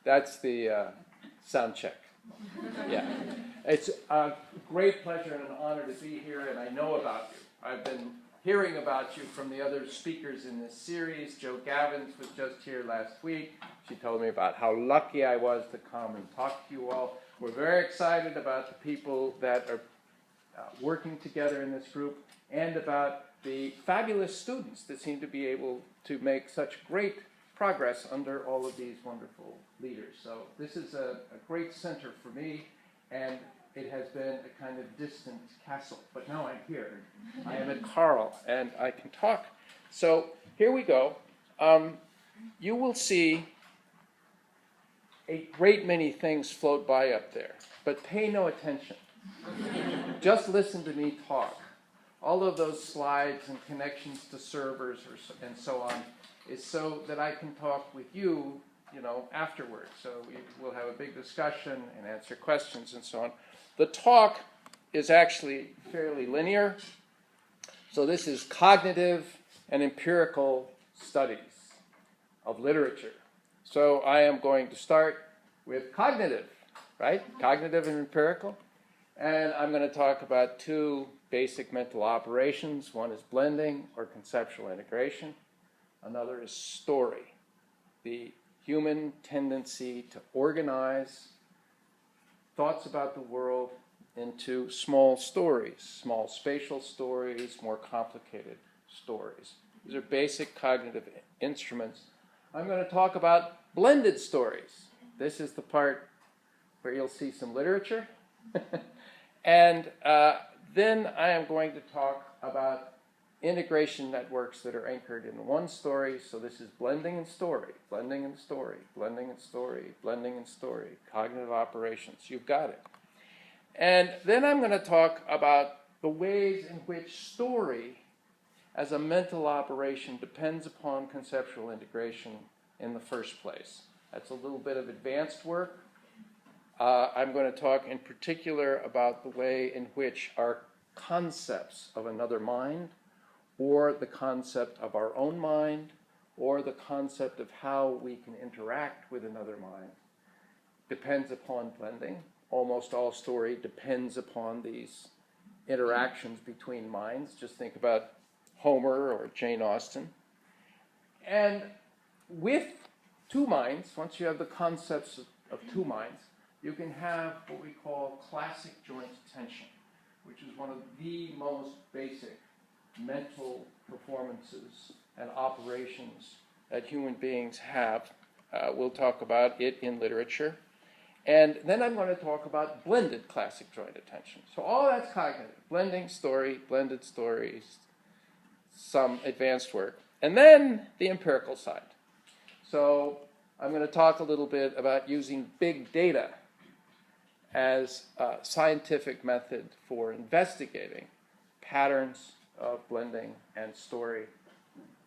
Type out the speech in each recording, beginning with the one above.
That's the sound check. Yeah. It's a great pleasure and an honor to be here, and I know about you. I've been hearing about you from the other speakers in this series. Jo Gavins was just here last week. She told me about how lucky I was to come and talk to you all. We're very excited about the people that are working together in this group and about the fabulous students that seem to be able to make such great progress under all of these wonderful leaders. So this is a great center for me, and it has been a kind of distant castle. But now I'm here. I am at Carl, and I can talk. So here we go. You will see a great many things float by up there, but pay no attention. Just listen to me talk. All of those slides and connections to servers and so on is so that I can talk with you, afterwards. So we'll have a big discussion and answer questions and so on. The talk is actually fairly linear. So this is cognitive and empirical studies of literature. So I am going to start with cognitive, right? Cognitive and empirical. And I'm going to talk about two basic mental operations. One is blending or conceptual integration. Another is story, the human tendency to organize thoughts about the world into small stories, small spatial stories, more complicated stories. These are basic cognitive instruments. I'm going to talk about blended stories. This is the part where you'll see some literature. And then I am going to talk about integration networks that are anchored in one story. So this is blending and story, blending and story, blending and story, blending and story, cognitive operations. You've got it. And then I'm going to talk about the ways in which story as a mental operation depends upon conceptual integration in the first place. That's a little bit of advanced work. I'm going to talk in particular about the way in which our concepts of another mind, or the concept of our own mind, or the concept of how we can interact with another mind depends upon blending. Almost all story depends upon these interactions between minds. Just think about Homer or Jane Austen. And with two minds, once you have the concepts of two minds, you can have what we call classic joint attention, which is one of the most basic mental performances and operations that human beings have. We'll talk about it in literature. And then I'm going to talk about blended classic joint attention. So all that's cognitive. Blending, story, blended stories, some advanced work. And then the empirical side. So I'm going to talk a little bit about using big data as a scientific method for investigating patterns of blending and story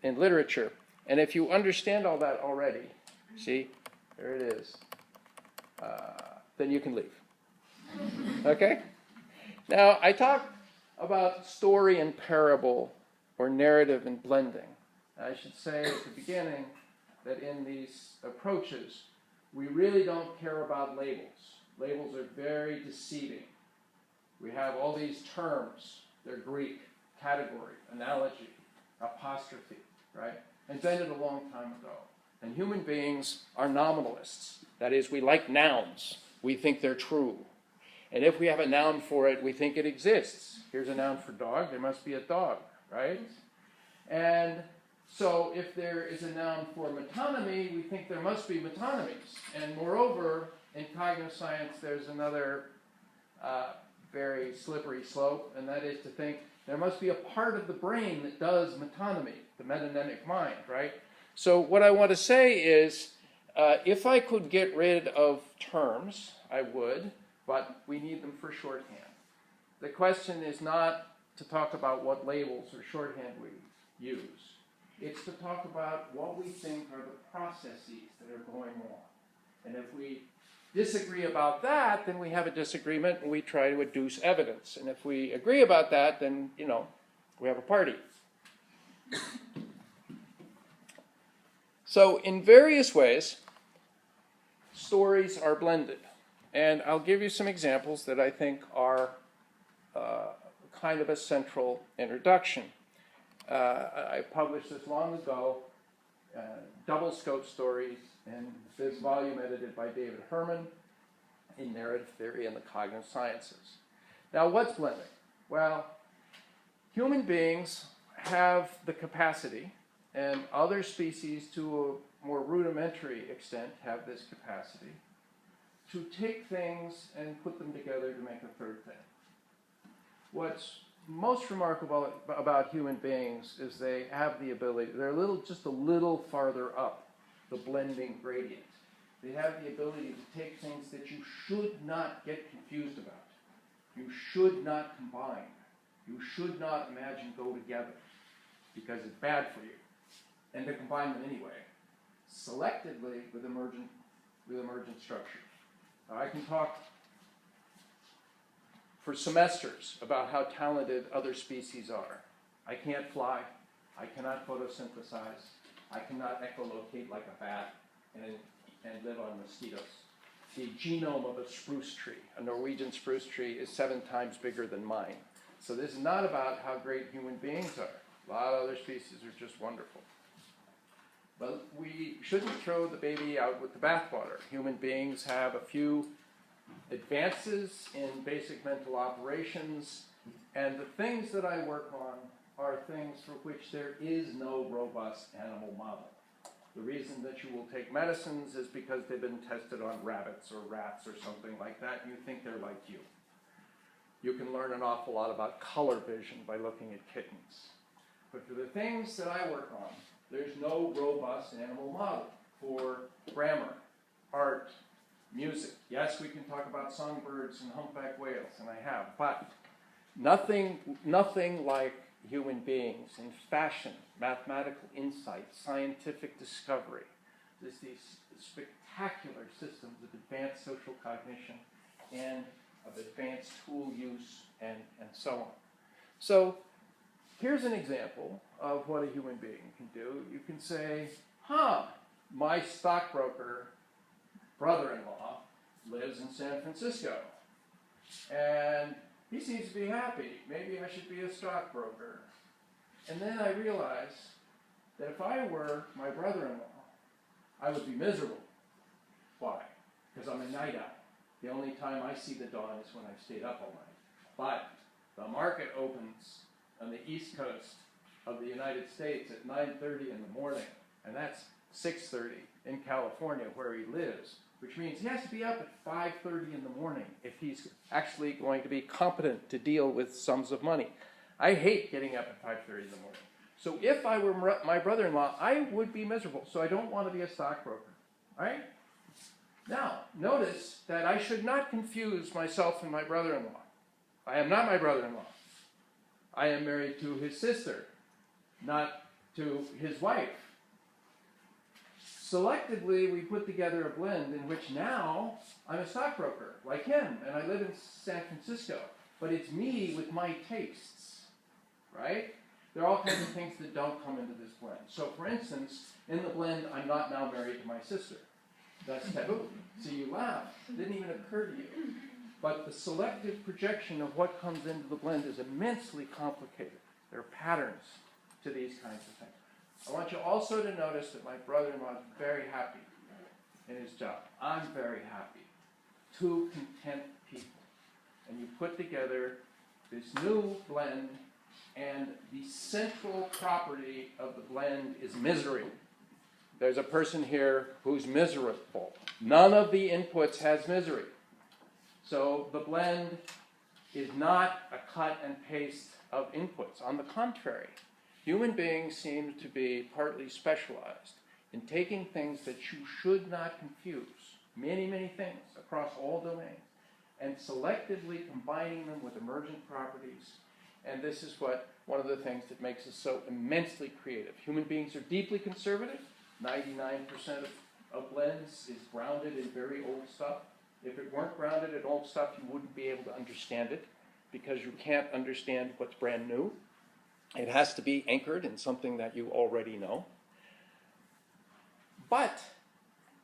in literature. And if you understand all that already, see, there it is, then you can leave. Okay? Now, I talk about story and parable, or narrative and blending. I should say at the beginning that in these approaches, we really don't care about labels. Labels are very deceiving. We have all these terms. They're Greek, category, analogy, apostrophe, right? Invented a long time ago. And human beings are nominalists. That is, we like nouns. We think they're true. And if we have a noun for it, we think it exists. Here's a noun for dog. There must be a dog, right? And so if there is a noun for metonymy, we think there must be metonymies. And moreover, in cognitive science, there's another very slippery slope, and that is to think there must be a part of the brain that does metonymy, the metonymic mind, right? So what I want to say is, if I could get rid of terms, I would, but we need them for shorthand. The question is not to talk about what labels or shorthand we use. It's to talk about what we think are the processes that are going on. And if we disagree about that, then we have a disagreement and we try to adduce evidence. And if we agree about that, then, we have a party. So in various ways, stories are blended. And I'll give you some examples that I think are kind of a central introduction. I published this long ago, double scope stories, and this volume edited by David Herman in Narrative Theory and the Cognitive Sciences. Now, what's blending? Well, human beings have the capacity, and other species to a more rudimentary extent have this capacity, to take things and put them together to make a third thing. What's most remarkable about human beings is they have the ability, they're just a little farther up the blending gradient. They have the ability to take things that you should not get confused about. You should not combine. You should not imagine go together because it's bad for you, and to combine them anyway, selectively with emergent structure. Now, I can talk for semesters about how talented other species are. I can't fly. I cannot photosynthesize. I cannot echolocate like a bat and live on mosquitoes. The genome of a spruce tree, a Norwegian spruce tree, is 7 times bigger than mine. So this is not about how great human beings are. A lot of other species are just wonderful. But we shouldn't throw the baby out with the bathwater. Human beings have a few advances in basic mental operations, and the things that I work on are things for which there is no robust animal model. The reason that you will take medicines is because they've been tested on rabbits or rats or something like that, and you think they're like you. You can learn an awful lot about color vision by looking at kittens. But for the things that I work on, there's no robust animal model for grammar, art, music. Yes, we can talk about songbirds and humpback whales, and I have, but nothing like human beings in fashion, mathematical insight, scientific discovery. There's these spectacular systems of advanced social cognition and of advanced tool use and so on. So here's an example of what a human being can do. You can say, my stockbroker brother-in-law lives in San Francisco, and he seems to be happy. Maybe I should be a stockbroker. And then I realized that if I were my brother-in-law, I would be miserable. Why? Because I'm a night owl. The only time I see the dawn is when I've stayed up all night. But the market opens on the East Coast of the United States at 9:30 in the morning, and that's 6:30 in California where he lives, which means he has to be up at 5:30 in the morning if he's actually going to be competent to deal with sums of money. I hate getting up at 5:30 in the morning. So if I were my brother-in-law, I would be miserable. So I don't want to be a stockbroker. All right? Now, notice that I should not confuse myself and my brother-in-law. I am not my brother-in-law. I am married to his sister, not to his wife. Selectively, we put together a blend in which now I'm a stockbroker, like him, and I live in San Francisco. But it's me with my tastes, right? There are all kinds of things that don't come into this blend. So, for instance, in the blend, I'm not now married to my sister. That's taboo. So you laugh. It didn't even occur to you. But the selective projection of what comes into the blend is immensely complicated. There are patterns to these kinds of things. I want you also to notice that my brother-in-law is very happy in his job. I'm very happy. 2 content people. And you put together this new blend, and the central property of the blend is misery. There's a person here who's miserable. None of the inputs has misery. So the blend is not a cut and paste of inputs. On the contrary, human beings seem to be partly specialized in taking things that you should not confuse, many, many things across all domains, and selectively combining them with emergent properties. And this is one of the things that makes us so immensely creative. Human beings are deeply conservative. 99% of blends is grounded in very old stuff. If it weren't grounded in old stuff, you wouldn't be able to understand it, because you can't understand what's brand new. It has to be anchored in something that you already know. But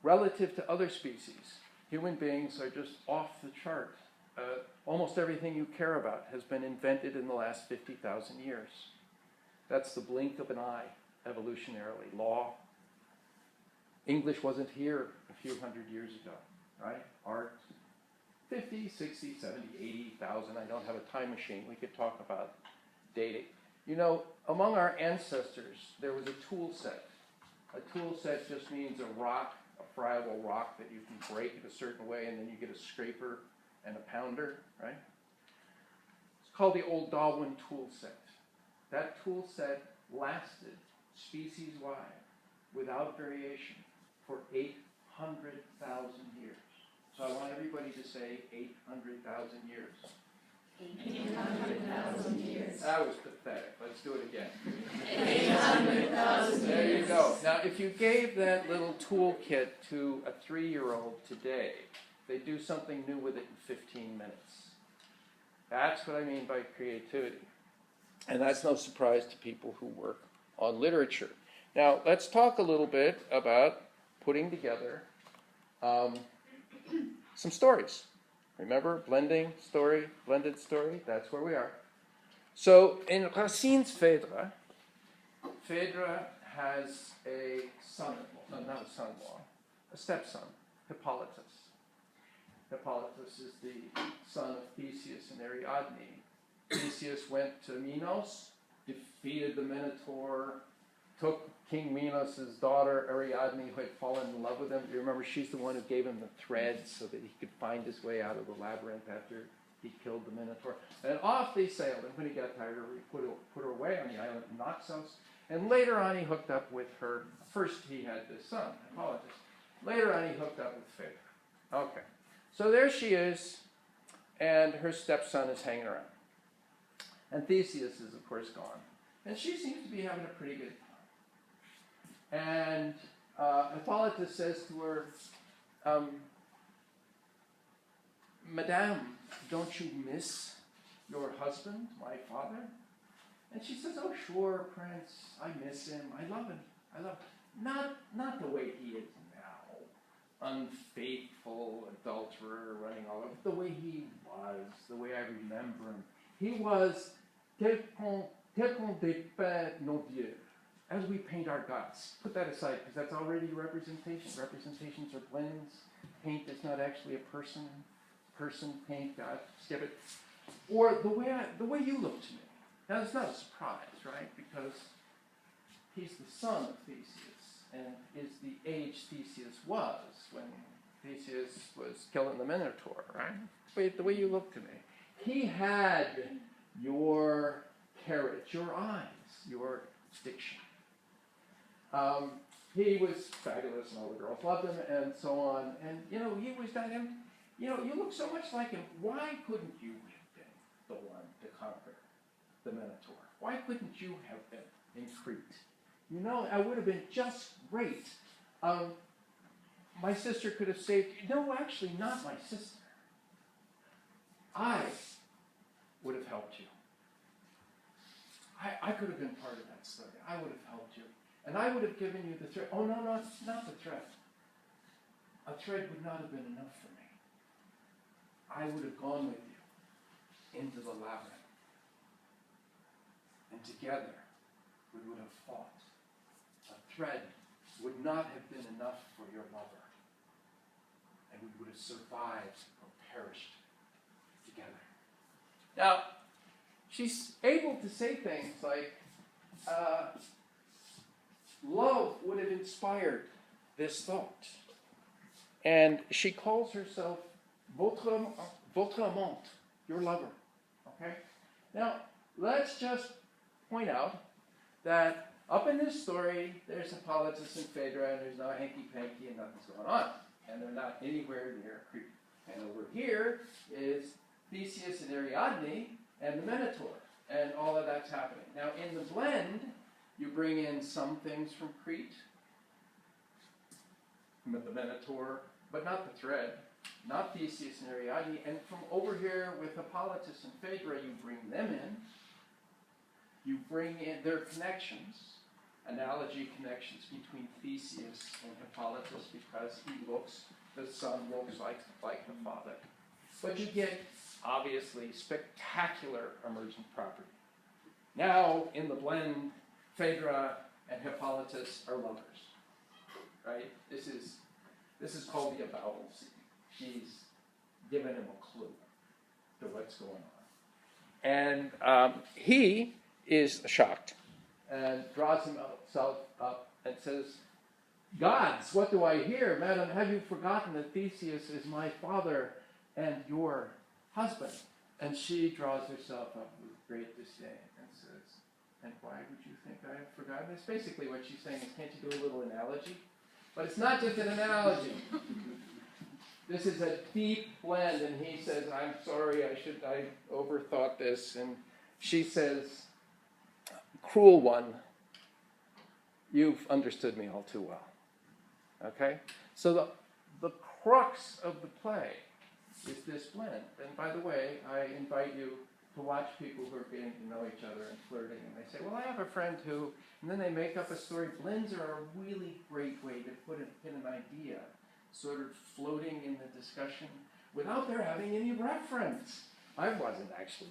relative to other species, human beings are just off the chart. Almost everything you care about has been invented in the last 50,000 years. That's the blink of an eye, evolutionarily. Law. English wasn't here a few hundred years ago, right? Art, 50, 60, 70, 80,000. I don't have a time machine. We could talk about dating. You know, among our ancestors, there was a tool set. A tool set just means a rock, a friable rock that you can break it a certain way, and then you get a scraper and a pounder, right? It's called the old Darwin tool set. That tool set lasted species-wide, without variation, for 800,000 years. So I want everybody to say 800,000 years. 800,000 years. That was pathetic. Let's do it again. 800,000 years. There you go. Now, if you gave that little toolkit to a 3-year-old today, they'd do something new with it in 15 minutes. That's what I mean by creativity. And that's no surprise to people who work on literature. Now, let's talk a little bit about putting together some stories. Remember, blending story, blended story? That's where we are. So, in Racine's Phèdre, Phèdre has a son-in-law, not a son-in-law, a stepson, Hippolytus. Hippolytus is the son of Theseus and Ariadne. Theseus went to Minos, defeated the Minotaur, took King Minos' daughter Ariadne, who had fallen in love with him. You remember, she's the one who gave him the threads so that he could find his way out of the labyrinth after he killed the Minotaur. And off they sailed, and when he got tired of her, he put her away on the island of Naxos. And later on, he hooked up with her. First, he had this son, Hippolytus. Later on, he hooked up with Phèdre. Okay. So there she is, and her stepson is hanging around. And Theseus is, of course, gone. And she seems to be having a pretty good time. And Hippolytus says to her, Madame, don't you miss your husband, my father? And she says, oh, sure, Prince, I miss him. I love him. I love him. Not the way he is now, unfaithful, adulterer, running all over, the way he was, the way I remember him. He was tel qu'on dépeint nos dieux, as we paint our gods. Put that aside, because that's already representation. Representations are blends. Paint is not actually a person. Person, paint, God, skip it. Or the way you look to me. Now, it's not a surprise, right? Because he's the son of Theseus, and is the age Theseus was when Theseus was killing the Minotaur, right? The way you look to me. He had your carriage, your eyes, your diction. He was fabulous, and all the girls loved him, and so on. And, he was that him. You look so much like him. Why couldn't you have been the one to conquer the Minotaur? Why couldn't you have been in Crete? I would have been just great. My sister could have saved you. No, actually, not my sister. I would have helped you. I could have been part of that story. I would have helped you. And I would have given you the thread. Oh, no, not the thread. A thread would not have been enough for me. I would have gone with you into the labyrinth. And together, we would have fought. A thread would not have been enough for your lover. And we would have survived or perished together. Now, she's able to say things like, love would have inspired this thought. And she calls herself votre amante, your lover. Okay? Now, let's just point out that up in this story, there's Hippolytus and Phèdre, and there's no hanky-panky, and nothing's going on. And they're not anywhere near Crete. And over here is Theseus and Ariadne and the Minotaur, and all of that's happening. Now, in the blend, you bring in some things from Crete, the Minotaur, but not the thread, not Theseus and Ariadne. And from over here with Hippolytus and Phèdre, you bring them in. You bring in their connections. analogy connections between Theseus and Hippolytus because the son looks like the father. But you get, obviously, spectacular emergent property. Now, in the blend, Phaedra and Hippolytus are lovers, right? This is called the avowal scene. She's given him a clue to what's going on. And he is shocked and draws himself up and says, "Gods, what do I hear? Madam, have you forgotten that Theseus is my father and your husband?" And she draws herself up with great disdain and says, "And why would you think I have forgotten this?" Basically what she's saying is, can't you do a little analogy? But it's not just an analogy. This is a deep blend, and he says, "I'm sorry, I overthought this." And she says, "Cruel one, you've understood me all too well." Okay? So the crux of the play is this blend. And by the way, I invite you to watch people who are getting to know each other and flirting, and they say, "Well, I have a friend who," and then they make up a story. Blends are a really great way to put in an idea sort of floating in the discussion without there having any reference. I wasn't actually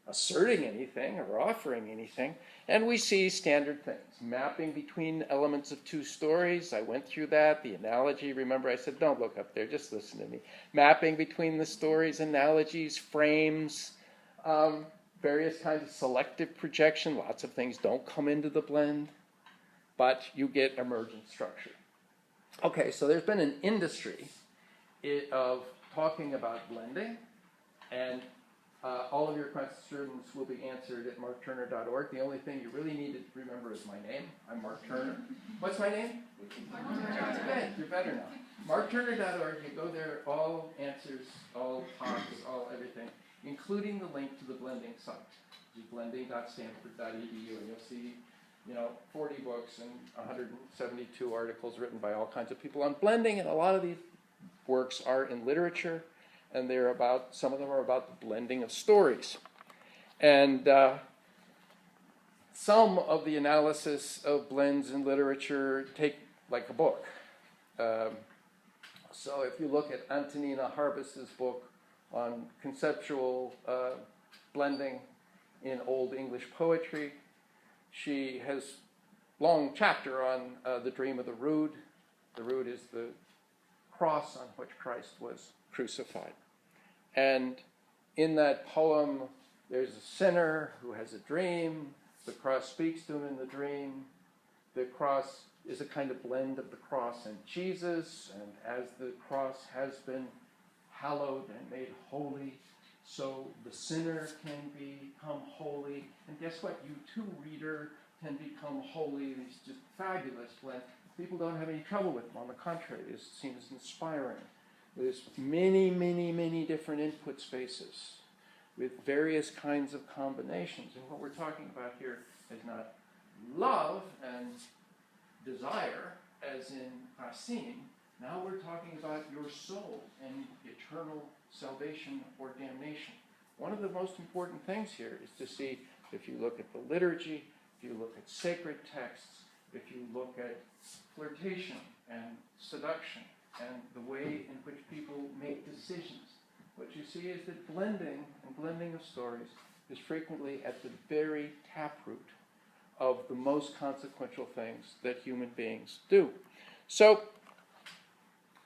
asserting anything or offering anything. And we see standard things. Mapping between elements of two stories. I went through that. The analogy, remember I said, don't look up there, just listen to me. Mapping between the stories, analogies, frames, various kinds of selective projection. Lots of things don't come into the blend, but you get emergent structure. Okay, so there's been an industry of talking about blending, and all of your questions will be answered at markturner.org. The only thing you really need to remember is my name. I'm Mark Turner. What's my name? Okay, you're better now. markturner.org, you go there, all answers, all talks, all everything, including the link to the blending site, blending.stanford.edu, and you'll see 40 books and 172 articles written by all kinds of people on blending, and a lot of these works are in literature, and some of them are about the blending of stories. And some of the analysis of blends in literature take like a book. So if you look at Antonina Harbis's book on conceptual blending in Old English poetry, she has a long chapter on the dream of the rood. The rood is the cross on which Christ was crucified. And in that poem, there's a sinner who has a dream. The cross speaks to him in the dream. The cross is a kind of blend of the cross and Jesus. And as the cross has been hallowed and made holy, so the sinner can become holy. And guess what? You too, reader, can become holy. It's just fabulous blend. People don't have any trouble with them. On the contrary, it seems inspiring. There's many, many, many different input spaces with various kinds of combinations. And what we're talking about here is not love and desire, as in Racine. Now we're talking about your soul and eternal salvation or damnation. One of the most important things here is to see, if you look at the liturgy, if you look at sacred texts, if you look at flirtation and seduction and the way in which people make decisions, what you see is that blending of stories is frequently at the very taproot of the most consequential things that human beings do. So,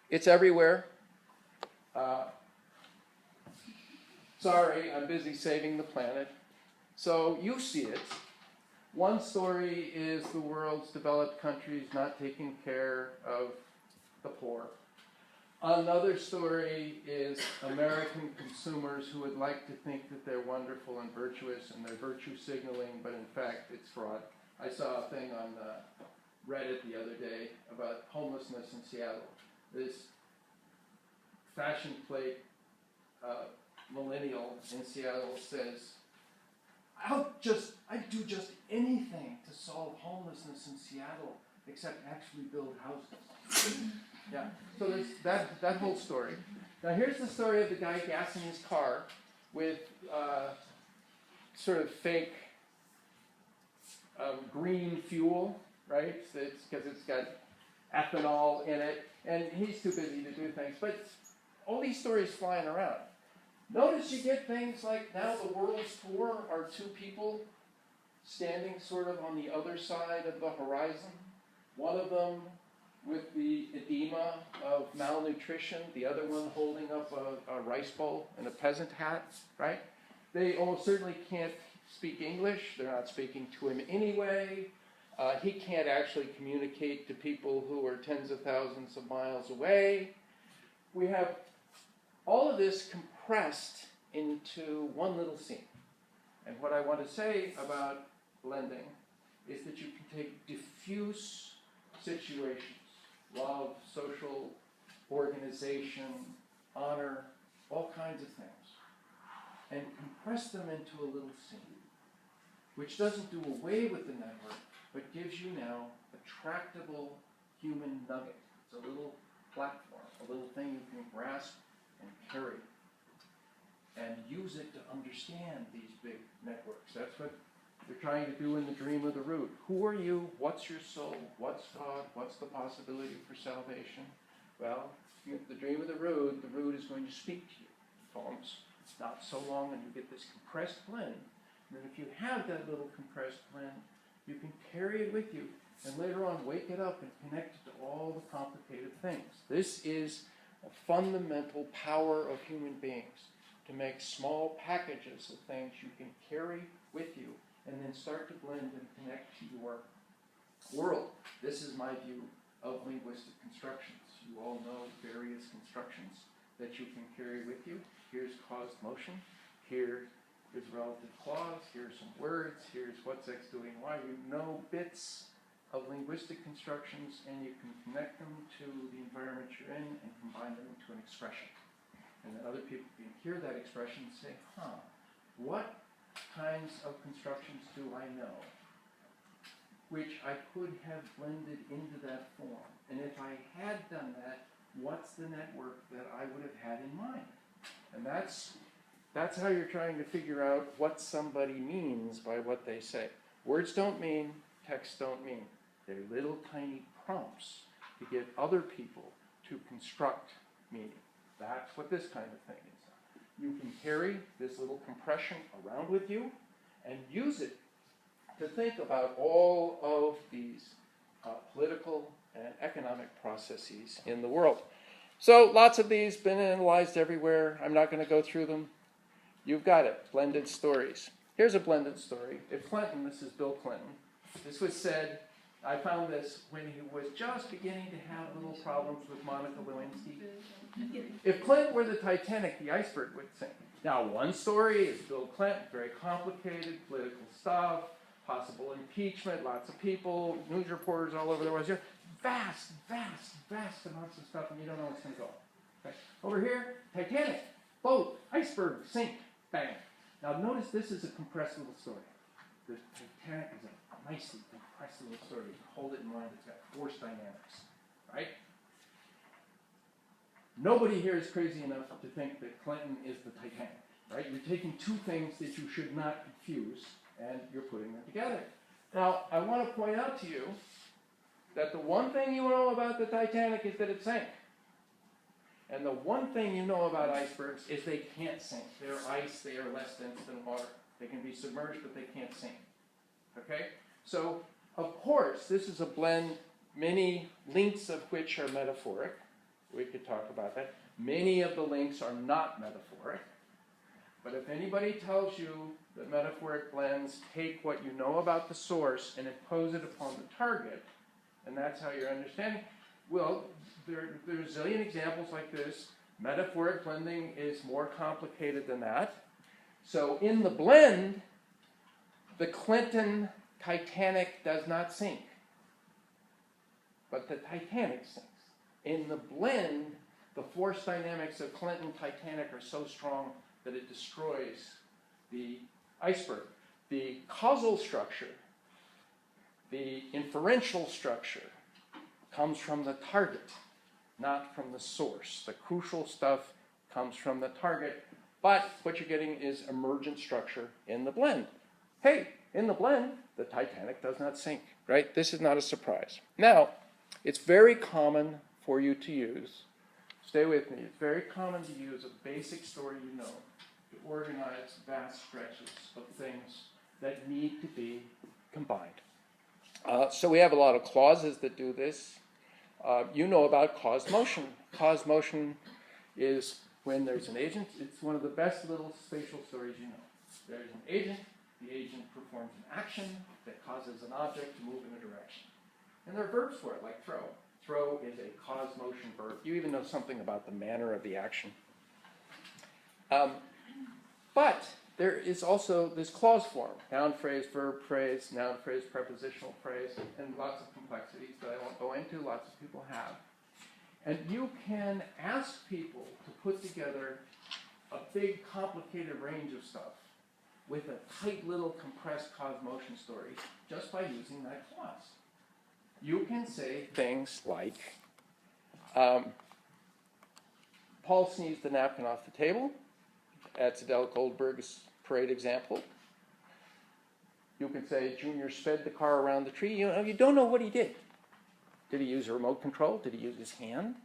it's everywhere. Sorry, I'm busy saving the planet. So you see it. One story is the world's developed countries not taking care of the poor. Another story is American consumers who would like to think that they're wonderful and virtuous and they're virtue signaling, but in fact it's fraud. I saw a thing on Reddit the other day about homelessness in Seattle. This fashion plate millennial in Seattle says, I'd do just anything to solve homelessness in Seattle except actually build houses. Yeah, so there's that whole story. Now here's the story of the guy gassing his car with sort of fake green fuel, right? It's because it's got ethanol in it, and he's too busy to do things. But all these stories flying around. Notice you get things like now the world's tour are two people standing sort of on the other side of the horizon. One of them with the edema of malnutrition, the other one holding up a rice bowl and a peasant hat, right? They almost certainly can't speak English. They're not speaking to him anyway. He can't actually communicate to people who are tens of thousands of miles away. We have all of this compressed into one little scene. And what I want to say about blending is that you can take diffuse situations, love, social organization, honor, all kinds of things, and compress them into a little scene, which doesn't do away with the network, but gives you now a tractable human nugget. It's a little platform, a little thing you can grasp and carry, and use it to understand these big networks. That's what they're trying to do in the Dream of the Root. Who are you? What's your soul? What's God? What's the possibility for salvation? Well, the Dream of the Root is going to speak to you. Poems. It's not so long, and you get this compressed blend. And then if you have that little compressed blend, you can carry it with you, and later on wake it up and connect it to all the complicated things. This is a fundamental power of human beings, to make small packages of things you can carry with you and then start to blend and connect to your world. This is my view of linguistic constructions. You all know various constructions that you can carry with you. Here's caused motion. Here is relative clause. Here's some words. Here's what's X doing Y. You know bits of linguistic constructions, and you can connect them to the environment you're in and combine them into an expression. And then other people can hear that expression and say, what kinds of constructions do I know which I could have blended into that form? And if I had done that, what's the network that I would have had in mind? And that's how you're trying to figure out what somebody means by what they say. Words don't mean, texts don't mean. They're little tiny prompts to get other people to construct meaning. That's what this kind of thing is. You can carry this little compression around with you and use it to think about all of these political and economic processes in the world. So lots of these been analyzed everywhere. I'm not going to go through them. You've got it, blended stories. Here's a blended story. If Clinton, this is Bill Clinton, this was said, I found this when he was just beginning to have little problems with Monica Lewinsky. If Clinton were the Titanic, the iceberg would sink. Now, one story is Bill Clinton, very complicated, political stuff, possible impeachment, lots of people, news reporters all over the world. Vast amounts of stuff, and you don't know what's going to go. Okay. Over here, Titanic, boat, iceberg, sink, bang. Now, notice this is a compressed little story. The Titanic is a nicely compressed little story. You can hold it in mind. It's got force dynamics, right? Nobody here is crazy enough to think that Clinton is the Titanic, right? You're taking two things that you should not confuse, and you're putting them together. Now, I want to point out to you that the one thing you know about the Titanic is that it sank. And the one thing you know about icebergs is they can't sink. They're ice, they are less dense than water. They can be submerged, but they can't sink. Okay? So, of course, this is a blend, many links of which are metaphoric. We could talk about that. Many of the links are not metaphoric. But if anybody tells you that metaphoric blends take what you know about the source and impose it upon the target, and that's how you're understanding, well, there are a zillion examples like this. Metaphoric blending is more complicated than that. So in the blend, the Clinton Titanic does not sink, but the Titanic sinks. In the blend, the force dynamics of Clinton Titanic are so strong that it destroys the iceberg. The causal structure, the inferential structure, comes from the target, not from the source. The crucial stuff comes from the target, but what you're getting is emergent structure in the blend. Hey, In the blend, the Titanic does not sink, right? This is not a surprise. Now, it's very common for you to use, stay with me, it's very common to use a basic story you know to organize vast stretches of things that need to be combined. So we have a lot of clauses that do this. You know about caused motion. Caused motion is when there's an agent. It's one of the best little spatial stories you know. There's an agent. The agent performs an action that causes an object to move in a direction. And there are verbs for it, like throw. Throw is a caused motion verb. You even know something about the manner of the action. But there is also this clause form, noun phrase, verb phrase, noun phrase, prepositional phrase, and lots of complexities that I won't go into, lots of people have. And you can ask people to put together a big, complicated range of stuff with a tight little compressed caused motion story just by using that clause. You can say things like, Paul sneezed the napkin off the table. That's Adele Goldberg's parade example. You can say, Junior sped the car around the tree. You don't know what he did. Did he use a remote control? Did he use his hand?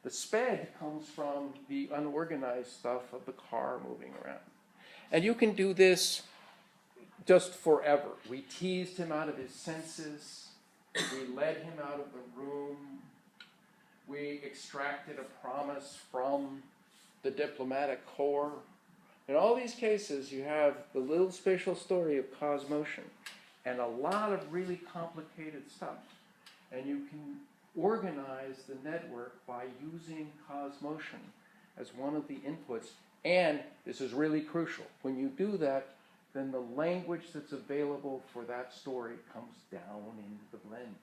The sped comes from the unorganized stuff of the car moving around. And you can do this just forever. We teased him out of his senses. We led him out of the room. We extracted a promise from the diplomatic corps. In all these cases, you have the little spatial story of caused motion and a lot of really complicated stuff. And you can organize the network by using caused motion as one of the inputs. And this is really crucial. When you do that, then the language that's available for that story comes down into the blend.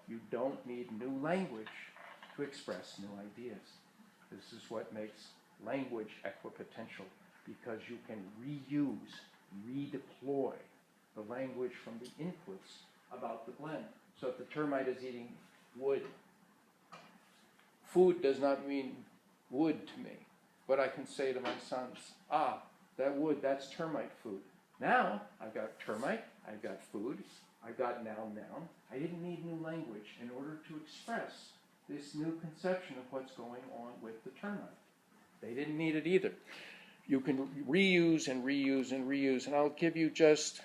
You don't need new language to express new ideas. This is what makes language equipotential, because you can reuse, redeploy the language from the inputs about the blend. So if the termite is eating wood, food does not mean wood to me. But I can say to my sons, that wood, that's termite food. Now, I've got termite, I've got food, I've got noun. I didn't need new language in order to express this new conception of what's going on with the termite. They didn't need it either. You can reuse and reuse and reuse. And I'll give you just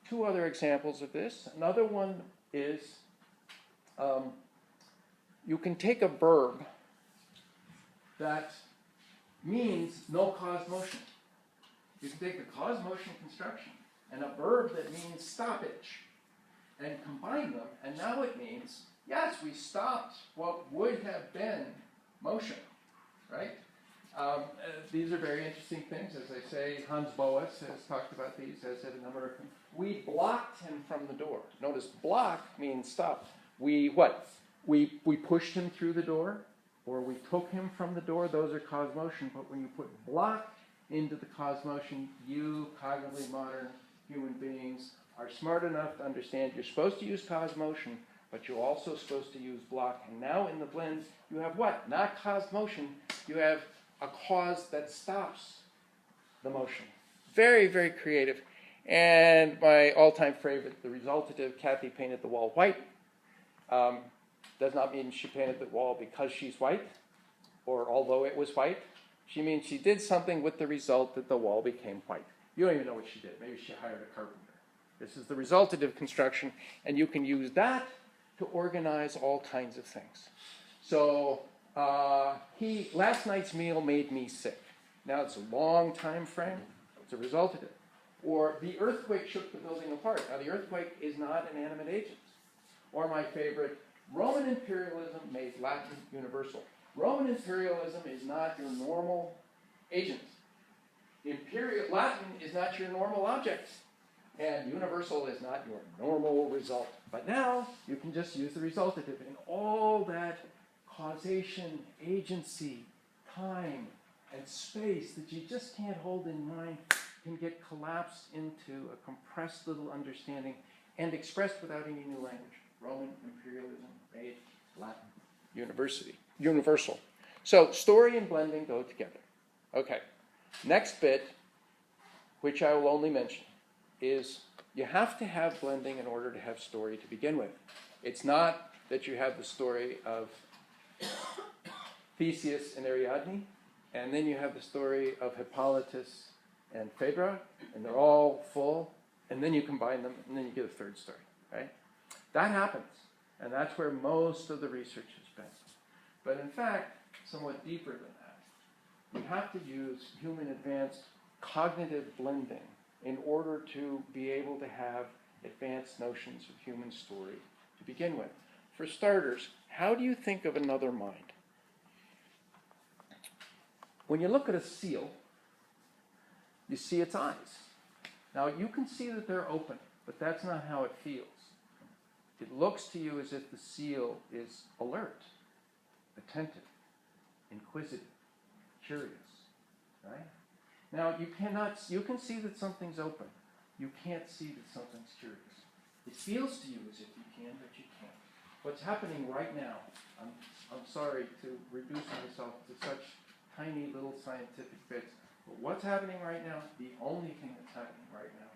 two other examples of this. Another one is you can take a verb that means no caused motion. You can take the caused motion construction and a verb that means stoppage and combine them, and now it means, yes, we stopped what would have been motion, right? These are very interesting things. As I say, Hans Boas has talked about these, as have a number of them. We blocked him from the door. Notice block means stop. We pushed him through the door, or we took him from the door. Those are caused motion. But when you put block into the caused motion, you, cognitively modern human beings, are smart enough to understand you're supposed to use caused motion, but you're also supposed to use block. And now in the blend, you have what? Not caused motion. You have a cause that stops the motion. Very, very creative. And my all-time favorite, the resultative, Kathy painted the wall white. Does not mean she painted the wall because she's white, or although it was white. She means she did something with the result that the wall became white. You don't even know what she did. Maybe she hired a carpenter. This is the resultative construction, and you can use that to organize all kinds of things. So last night's meal made me sick. Now it's a long time frame. It's a resultative. Or the earthquake shook the building apart. Now the earthquake is not an animate agent. Or my favorite, Roman imperialism made Latin universal. Roman imperialism is not your normal agent. Latin is not your normal object. And universal is not your normal result. But now you can just use the resultative. And all that causation, agency, time, and space that you just can't hold in mind can get collapsed into a compressed little understanding and expressed without any new language. Roman imperialism made Latin universal. So story and blending go together. Okay, next bit, which I will only mention. is you have to have blending in order to have story to begin with. It's not that you have the story of Theseus and Ariadne, and then you have the story of Hippolytus and Phaedra, and they're all full, and then you combine them, and then you get a third story, right? That happens, and that's where most of the research has been. But in fact, somewhat deeper than that, you have to use human advanced cognitive blending in order to be able to have advanced notions of human story to begin with. For starters, how do you think of another mind? When you look at a seal, you see its eyes. Now, you can see that they're open, but that's not how it feels. It looks to you as if the seal is alert, attentive, inquisitive, curious, right? Now, you can see that something's open. You can't see that something's curious. It feels to you as if you can, but you can't. What's happening right now, I'm sorry to reduce myself to such tiny little scientific bits, but what's happening right now, the only thing that's happening right now,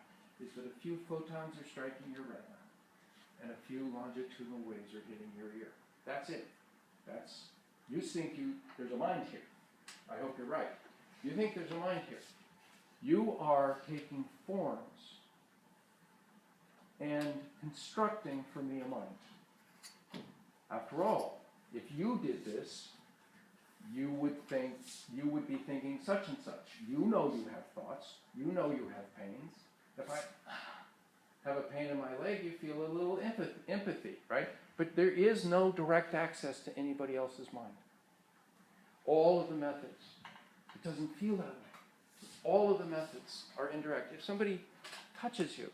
is that a few photons are striking your retina, and a few longitudinal waves are hitting your ear. That's it. You think there's a mind here. I hope you're right. You think there's a mind here. You are taking forms and constructing for me a mind. After all, if you did this, you would be thinking such and such. You know you have thoughts. You know you have pains. If I have a pain in my leg, you feel a little empathy, right? But there is no direct access to anybody else's mind. All of the methods, it doesn't feel that way. All of the methods are indirect. If somebody touches you,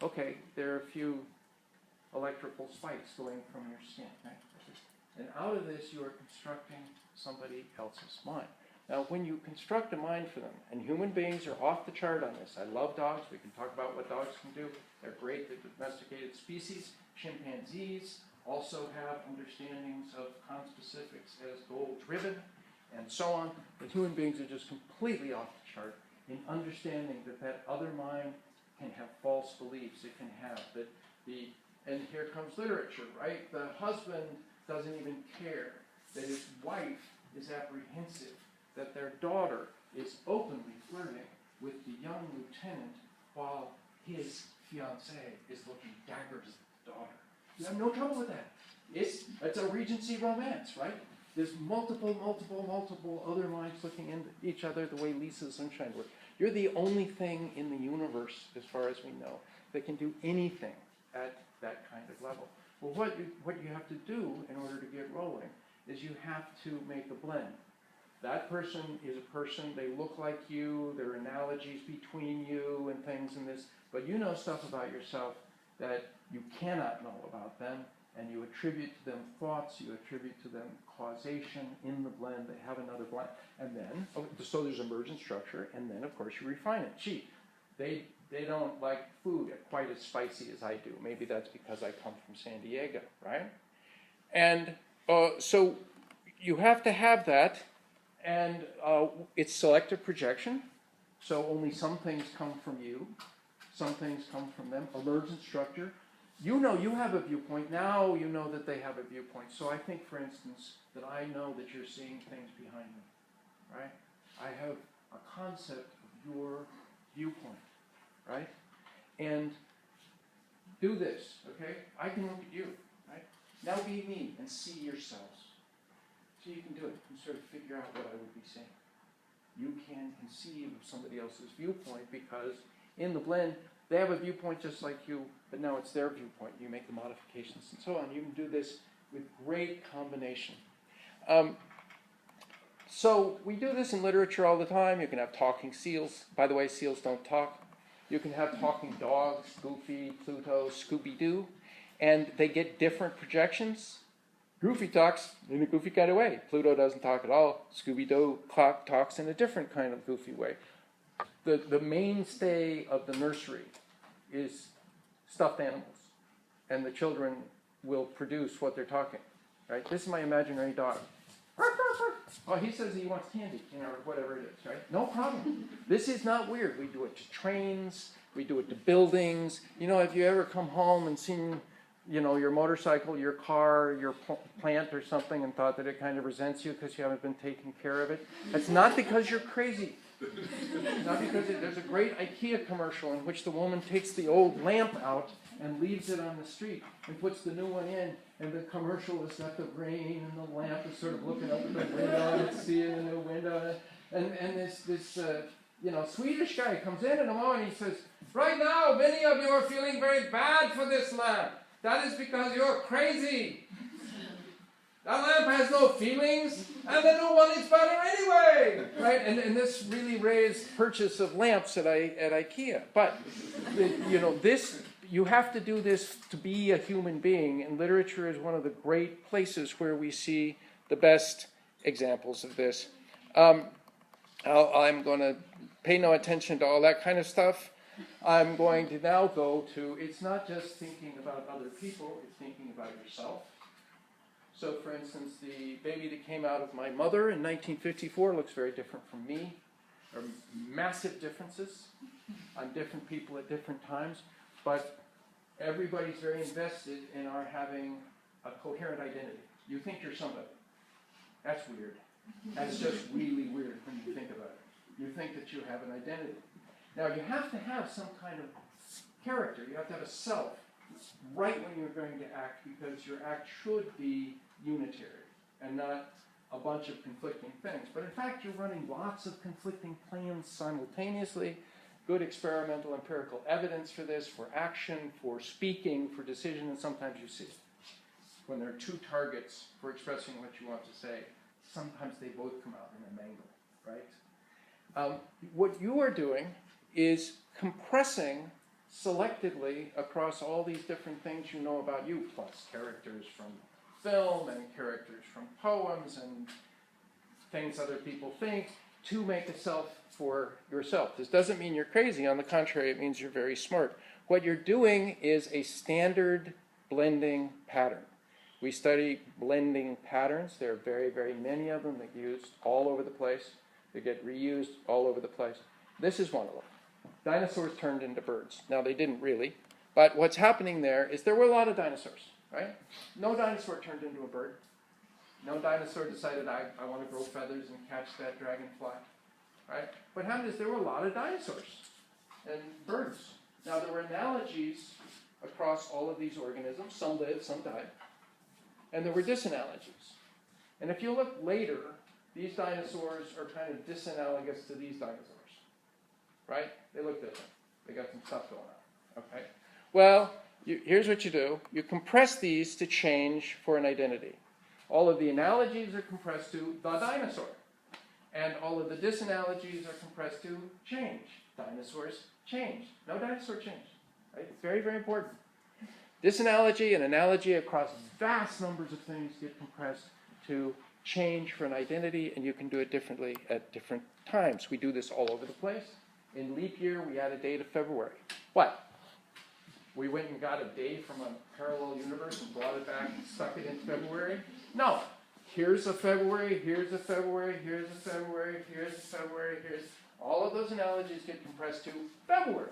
okay, there are a few electrical spikes going from your skin, right? And out of this, you are constructing somebody else's mind. Now, when you construct a mind for them, and human beings are off the chart on this. I love dogs. We can talk about what dogs can do. They're great. They're domesticated species. Chimpanzees also have understandings of conspecifics as goal-driven, and so on. But human beings are just completely off the chart in understanding that other mind can have false beliefs. It can have that and here comes literature, right? The husband doesn't even care that his wife is apprehensive, that their daughter is openly flirting with the young lieutenant while his fiancée is looking daggers at the daughter. You have no trouble with that. It's a Regency romance, right? There's multiple other minds looking into each other the way Lisa's Sunshine works. You're the only thing in the universe, as far as we know, that can do anything at that kind of level. Well, what you have to do in order to get rolling is you have to make a blend. That person is a person, they look like you, there are analogies between you and things in this, but you know stuff about yourself that you cannot know about them, and you attribute to them thoughts, you attribute to them causation in the blend. They have another blend. And then, so there's emergent structure, and then, of course, you refine it. Gee, they don't like food quite as spicy as I do. Maybe that's because I come from San Diego, right? And so you have to have that, and it's selective projection. So only some things come from you, some things come from them. Emergent structure. You know you have a viewpoint. Now you know that they have a viewpoint. So I think, for instance, that I know that you're seeing things behind me, right? I have a concept of your viewpoint, right? And do this, okay? I can look at you, right? Now be me and see yourselves. So you can do it and sort of figure out what I would be saying. You can conceive of somebody else's viewpoint because in the blend, they have a viewpoint just like you, but now it's their viewpoint. You make the modifications and so on. You can do this with great combination. So we do this in literature all the time. You can have talking seals. By the way, seals don't talk. You can have talking dogs, Goofy, Pluto, Scooby-Doo, and they get different projections. Goofy talks in a goofy kind of way. Pluto doesn't talk at all. Scooby-Doo talks in a different kind of goofy way. The mainstay of the nursery is stuffed animals, and the children will produce what they're talking, right? This is my imaginary dog. Oh, he says he wants candy, or whatever it is, right? No problem. This is not weird. We do it to trains. We do it to buildings. You know, have you ever come home and seen, you know, your motorcycle, your car, your plant or something and thought that it kind of resents you because you haven't been taking care of it? It's not because you're crazy. Not because there's a great IKEA commercial in which the woman takes the old lamp out and leaves it on the street and puts the new one in, and the commercial has got the rain and the lamp is sort of looking out the window and it's seeing the new window, and this you know, Swedish guy comes in a moment and he says, right now many of you are feeling very bad for this lamp. That is because you're crazy. That lamp has no feelings, and the new one is better anyway, right? And this really raised purchase of lamps at IKEA. But you know, this, you have to do this to be a human being, and literature is one of the great places where we see the best examples of this. I'm going to pay no attention to all that kind of stuff. I'm going to now go to, it's not just thinking about other people, it's thinking about yourself. So, for instance, the baby that came out of my mother in 1954 looks very different from me. There are massive differences on different people at different times, but everybody's very invested in our having a coherent identity. You think you're somebody. That's weird. That's just really weird when you think about it. You think that you have an identity. Now, you have to have some kind of character. You have to have a self right when you're going to act, because your act should be unitary and not a bunch of conflicting things. But in fact, you're running lots of conflicting plans simultaneously. Good experimental empirical evidence for this, for action, for speaking, for decision, and sometimes you see it. When there are two targets for expressing what you want to say, sometimes they both come out in a mangle, right? What you are doing is compressing selectively across all these different things you know about you, plus characters from film and characters from poems and things other people think, to make a self for yourself. This doesn't mean you're crazy. On the contrary, it means you're very smart. What you're doing is a standard blending pattern. We study blending patterns. There are very, very many of them that get used all over the place. They get reused all over the place. This is one of them. Dinosaurs turned into birds. Now, they didn't really, but what's happening there is there were a lot of dinosaurs, right? No dinosaur turned into a bird. No dinosaur decided, I want to grow feathers and catch that dragonfly, right? What happened is there were a lot of dinosaurs and birds. Now, there were analogies across all of these organisms. Some lived, some died. And there were disanalogies. And if you look later, these dinosaurs are kind of disanalogous to these dinosaurs. Right? They look different. They got some stuff going on. Okay? Well, here's what you do. You compress these to change for an identity. All of the analogies are compressed to the dinosaur. And all of the disanalogies are compressed to change. Dinosaurs changed. No dinosaur changed. Right? It's very, very important. Disanalogy and analogy across vast numbers of things get compressed to change for an identity, and you can do it differently at different times. We do this all over the place. In leap year, we add a day to February. What? We went and got a day from a parallel universe and brought it back and stuck it in February? No. Here's a February, here's a February, here's a February, here's a February, here's... All of those analogies get compressed to February.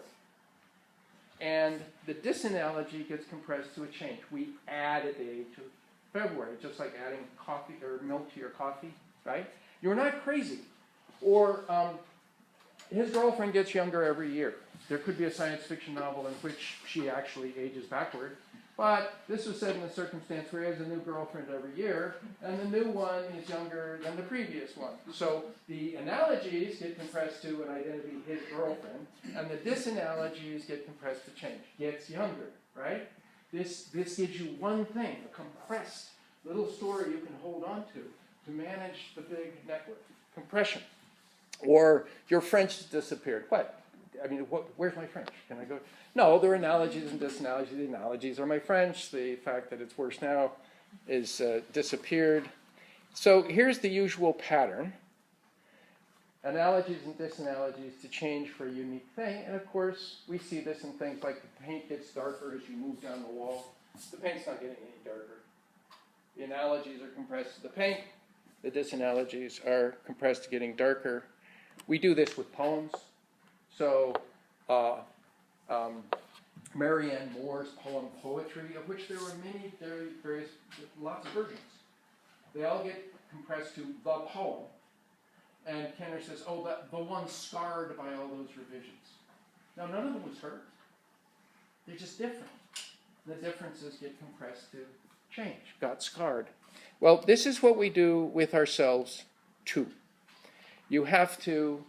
And the disanalogy gets compressed to a change. We add a day to February, just like adding coffee or milk to your coffee, right? You're not crazy. Or his girlfriend gets younger every year. There could be a science fiction novel in which she actually ages backward. But this was set in a circumstance where he has a new girlfriend every year, and the new one is younger than the previous one. So the analogies get compressed to an identity, his girlfriend, and the disanalogies get compressed to change. Gets younger, right? This gives you one thing, a compressed little story you can hold on to manage the big network. Compression. Or your French disappeared. What? I mean, where's my French? Can I go? No, there are analogies and disanalogies. The analogies are my French. The fact that it's worse now is disappeared. So here's the usual pattern. Analogies and disanalogies to change for a unique thing. And of course, we see this in things like the paint gets darker as you move down the wall. The paint's not getting any darker. The analogies are compressed to the paint. The disanalogies are compressed to getting darker. We do this with poems. So Marianne Moore's poem Poetry, of which there were many, various, lots of versions. They all get compressed to the poem. And Kenner says, oh, the one scarred by all those revisions. Now, none of them was hurt. They're just different. The differences get compressed to change, got scarred. Well, this is what we do with ourselves, too. You have to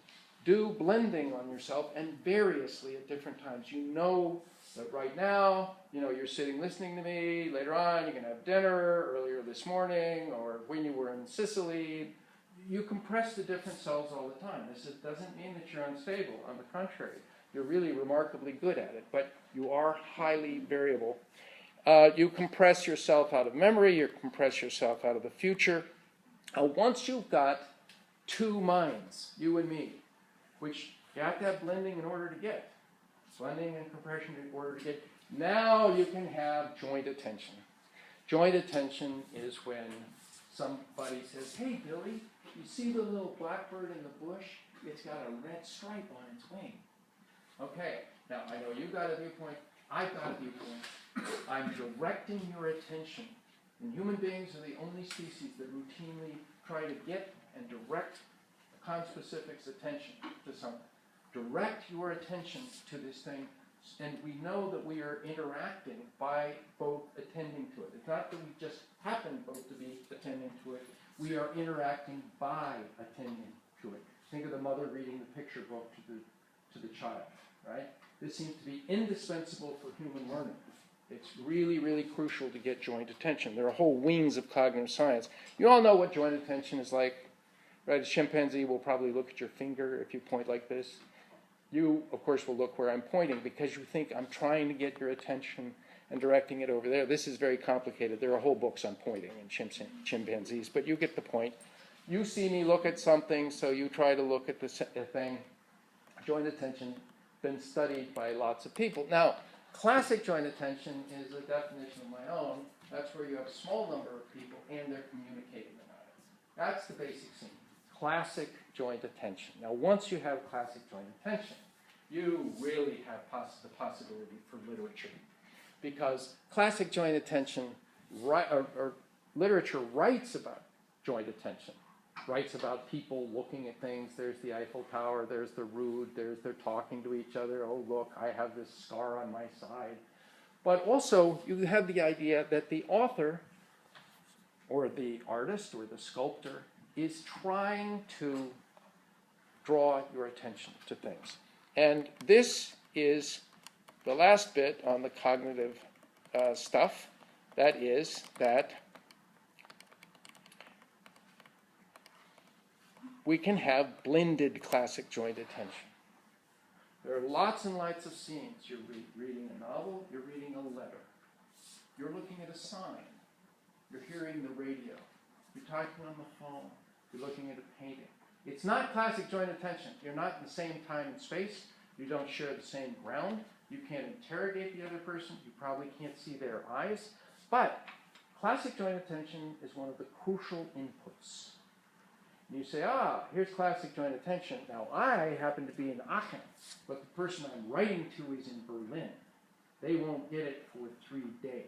do blending on yourself, and variously at different times. You know that right now, you're sitting listening to me. Later on, you're going to have dinner, earlier this morning, or when you were in Sicily. You compress the different selves all the time. This doesn't mean that you're unstable. On the contrary, you're really remarkably good at it, but you are highly variable. You compress yourself out of memory. You compress yourself out of the future. Once you've got two minds, you and me, which you have to have blending in order to get. Blending and compression in order to get. Now you can have joint attention. Joint attention is when somebody says, hey, Billy, you see the little blackbird in the bush? It's got a red stripe on its wing. Okay, now I know you've got a viewpoint. I've got a viewpoint. I'm directing your attention. And human beings are the only species that routinely try to get and direct a conspecific's attention to something. Direct your attention to this thing, and we know that we are interacting by both attending to it. It's not that we just happen both to be attending to it. We are interacting by attending to it. Think of the mother reading the picture book to the child, right? This seems to be indispensable for human learning. It's really, really crucial to get joint attention. There are whole wings of cognitive science. You all know what joint attention is like, right? A chimpanzee will probably look at your finger if you point like this. You, of course, will look where I'm pointing because you think I'm trying to get your attention and directing it over there. This is very complicated. There are whole books on pointing in chimpanzees, but you get the point. You see me look at something, so you try to look at the thing. Joint attention, been studied by lots of people. Now, classic joint attention is a definition of my own. That's where you have a small number of people and they're communicating about it. That's the basic scene. Classic joint attention. Now, once you have classic joint attention, you really have the possibility for literature. Because classic joint attention, or literature writes about joint attention, writes about people looking at things. There's the Eiffel Tower, there's the Rude, they're talking to each other. Oh, look, I have this scar on my side. But also, you have the idea that the author, or the artist, or the sculptor, is trying to draw your attention to things. And this is the last bit on the cognitive stuff. That is that we can have blended classic joint attention. There are lots and lots of scenes. You're reading a novel, you're reading a letter. You're looking at a sign. You're hearing the radio. You're talking on the phone. You're looking at a painting. It's not classic joint attention. You're not in the same time and space. You don't share the same ground. You can't interrogate the other person. You probably can't see their eyes. But classic joint attention is one of the crucial inputs. And you say, here's classic joint attention. Now, I happen to be in Aachen, but the person I'm writing to is in Berlin. They won't get it for 3 days.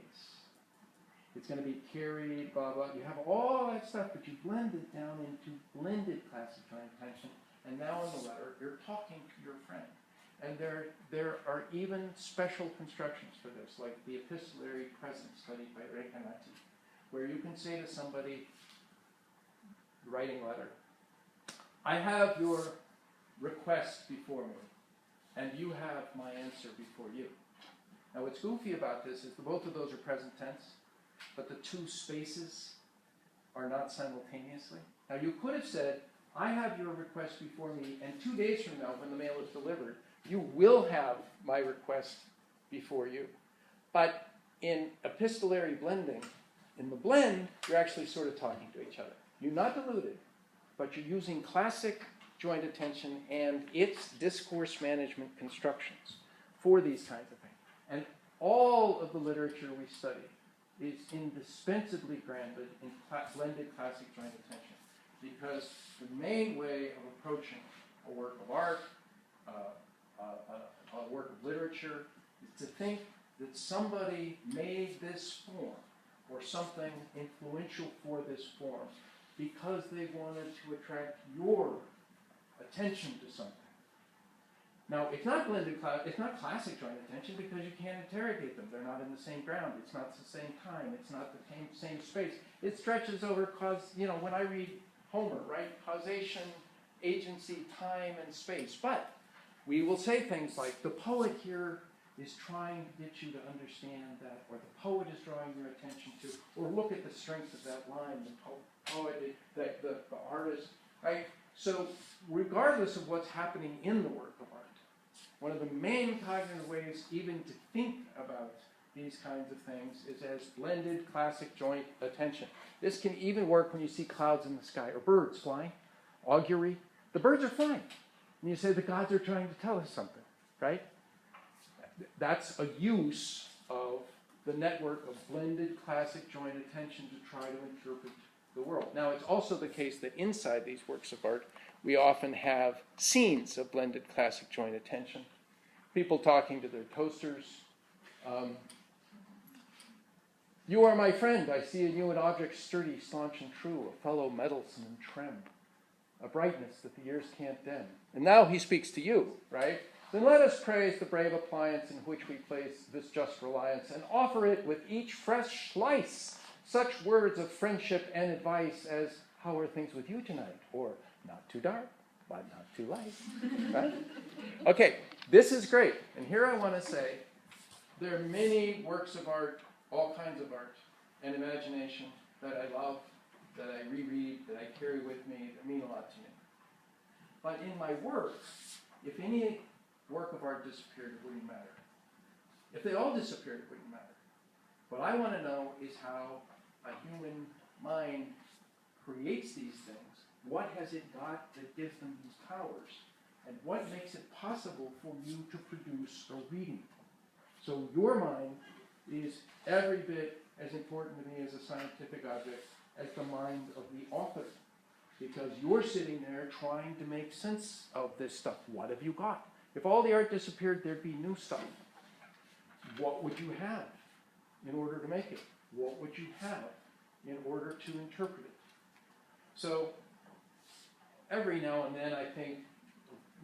It's going to be carried, blah, blah. You have all that stuff, but you blend it down into blended classic joint attention. And now in the letter, you're talking to your friend. And there are even special constructions for this, like the epistolary presence studied by Recanati, where you can say to somebody, writing letter, I have your request before me, and you have my answer before you. Now what's goofy about this is that both of those are present tense, but the two spaces are not simultaneously. Now you could have said, I have your request before me, and 2 days from now, when the mail is delivered, you will have my request before you. But in epistolary blending, in the blend, you're actually sort of talking to each other. You're not diluted, but you're using classic joint attention and its discourse management constructions for these kinds of things. And all of the literature we study is indispensably grounded in blended classic joint attention, because the main way of approaching a work of art, a work of literature, is to think that somebody made this form or something influential for this form because they wanted to attract your attention to something. Now, it's not it's not classic joint attention because you can't interrogate them. They're not in the same ground. It's not the same time. It's not the same space. It stretches over when I read Homer, right? Causation, agency, time, and space. But we will say things like, the poet here is trying to get you to understand that, or the poet is drawing your attention to, or look at the strength of that line, the poet, the artist, right? So regardless of what's happening in the work of art, one of the main cognitive ways even to think about these kinds of things is as blended classic joint attention. This can even work when you see clouds in the sky or birds flying, augury. The birds are flying. And you say the gods are trying to tell us something, right? That's a use of the network of blended classic joint attention to try to interpret the world. Now, it's also the case that inside these works of art, we often have scenes of blended classic joint attention. People talking to their toasters. You are my friend. I see in you an object sturdy, staunch, and true, a fellow mettlesome and trim, a brightness that the years can't dim. And now he speaks to you, right? Then let us praise the brave appliance in which we place this just reliance, and offer it with each fresh slice such words of friendship and advice as, how are things with you tonight? Or, not too dark, but not too light. Right? Okay, this is great. And here I want to say, there are many works of art, all kinds of art, and imagination that I love, that I reread, that I carry with me, that mean a lot to me. But in my work, if any work of art disappeared, it wouldn't matter. If they all disappeared, it wouldn't matter. What I want to know is how a human mind creates these things. What has it got that gives them these powers? And what makes it possible for you to produce a reading? So your mind is every bit as important to me as a scientific object as the mind of the author. Because you're sitting there trying to make sense of this stuff. What have you got? If all the art disappeared, there'd be new stuff. What would you have in order to make it? What would you have in order to interpret it? So every now and then I think,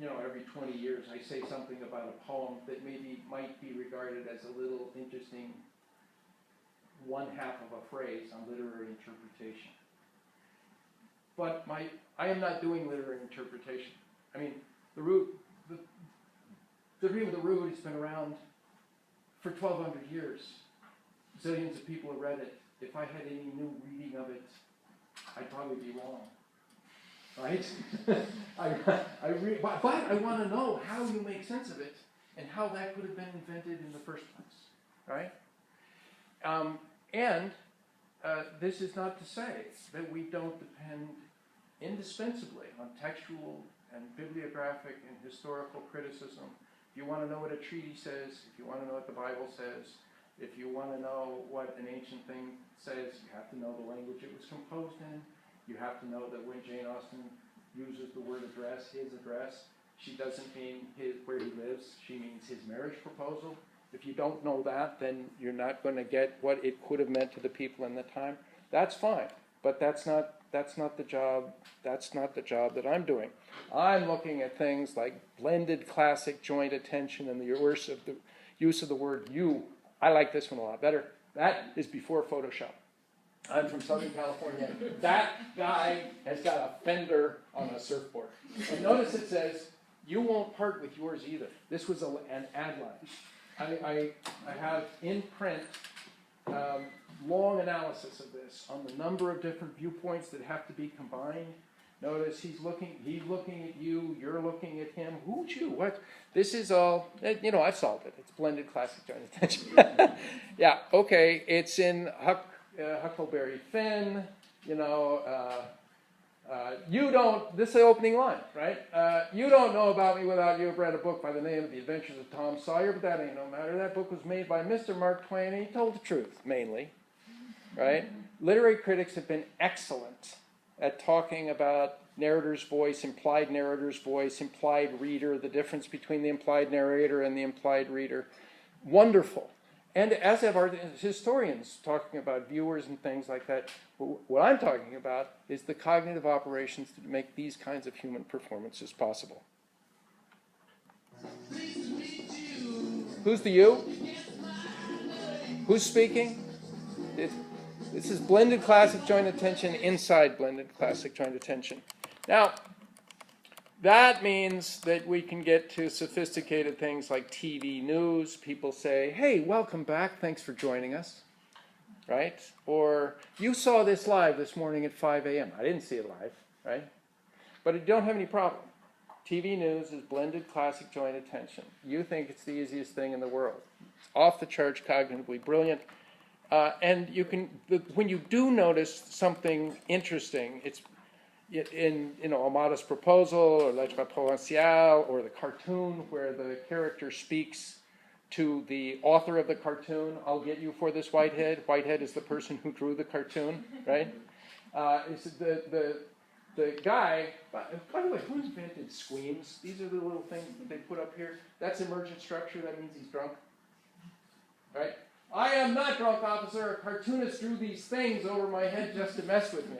every 20 years I say something about a poem that might be regarded as a little interesting one half of a phrase on literary interpretation. But I am not doing literary interpretation. I mean, the Dream of the Root has been around for 1,200 years. Zillions of people have read it. If I had any new reading of it, I'd probably be wrong. Right? But I want to know how you make sense of it and how that could have been invented in the first place. Right? This is not to say that we don't depend indispensably on textual and bibliographic and historical criticism. If you want to know what a treaty says, if you want to know what the Bible says, if you want to know what an ancient thing says, you have to know the language it was composed in. You have to know that when Jane Austen uses the word address, his address, she doesn't mean where he lives, she means his marriage proposal. If you don't know that, then you're not going to get what it could have meant to the people in the time. That's fine, but that's not the job. That's not the job that I'm doing. I'm looking at things like blended classic joint attention and the use of the word you. I like this one a lot better. That is before Photoshop. I'm from Southern California. That guy has got a fender on a surfboard. And notice it says, you won't part with yours either. This was an ad line. I have in print long analysis of this on the number of different viewpoints that have to be combined. Notice he's looking at you, you're looking at him. Who's you? What? This is all, I've solved it. It's blended classic joint attention. Yeah, okay, it's in Huckleberry Finn, you don't, this is the opening line, right? You don't know about me without you have read a book by the name of The Adventures of Tom Sawyer, but that ain't no matter. That book was made by Mr. Mark Twain, and he told the truth, mainly, right? Literary critics have been excellent at talking about narrator's voice, implied reader, the difference between the implied narrator and the implied reader. Wonderful. And as have our historians talking about viewers and things like that. What I'm talking about is the cognitive operations that make these kinds of human performances possible. Who's the you? Who's speaking? This is blended classic joint attention inside blended classic joint attention. Now, that means that we can get to sophisticated things like TV news. People say, hey, welcome back, thanks for joining us, right? Or, you saw this live this morning at 5 a.m. I didn't see it live, right? But you don't have any problem. TV news is blended classic joint attention. You think it's the easiest thing in the world. It's off the charts, cognitively brilliant. And you can, when you do notice something interesting, it's in A Modest Proposal or Lettre Provinciale or the cartoon where the character speaks to the author of the cartoon. I'll get you for this Whitehead. Whitehead is the person who drew the cartoon, right? It's the guy, by the way, who invented squeams? These are the little things that they put up here. That's emergent structure. That means he's drunk, right? I am not drunk, officer. A cartoonist drew these things over my head just to mess with me.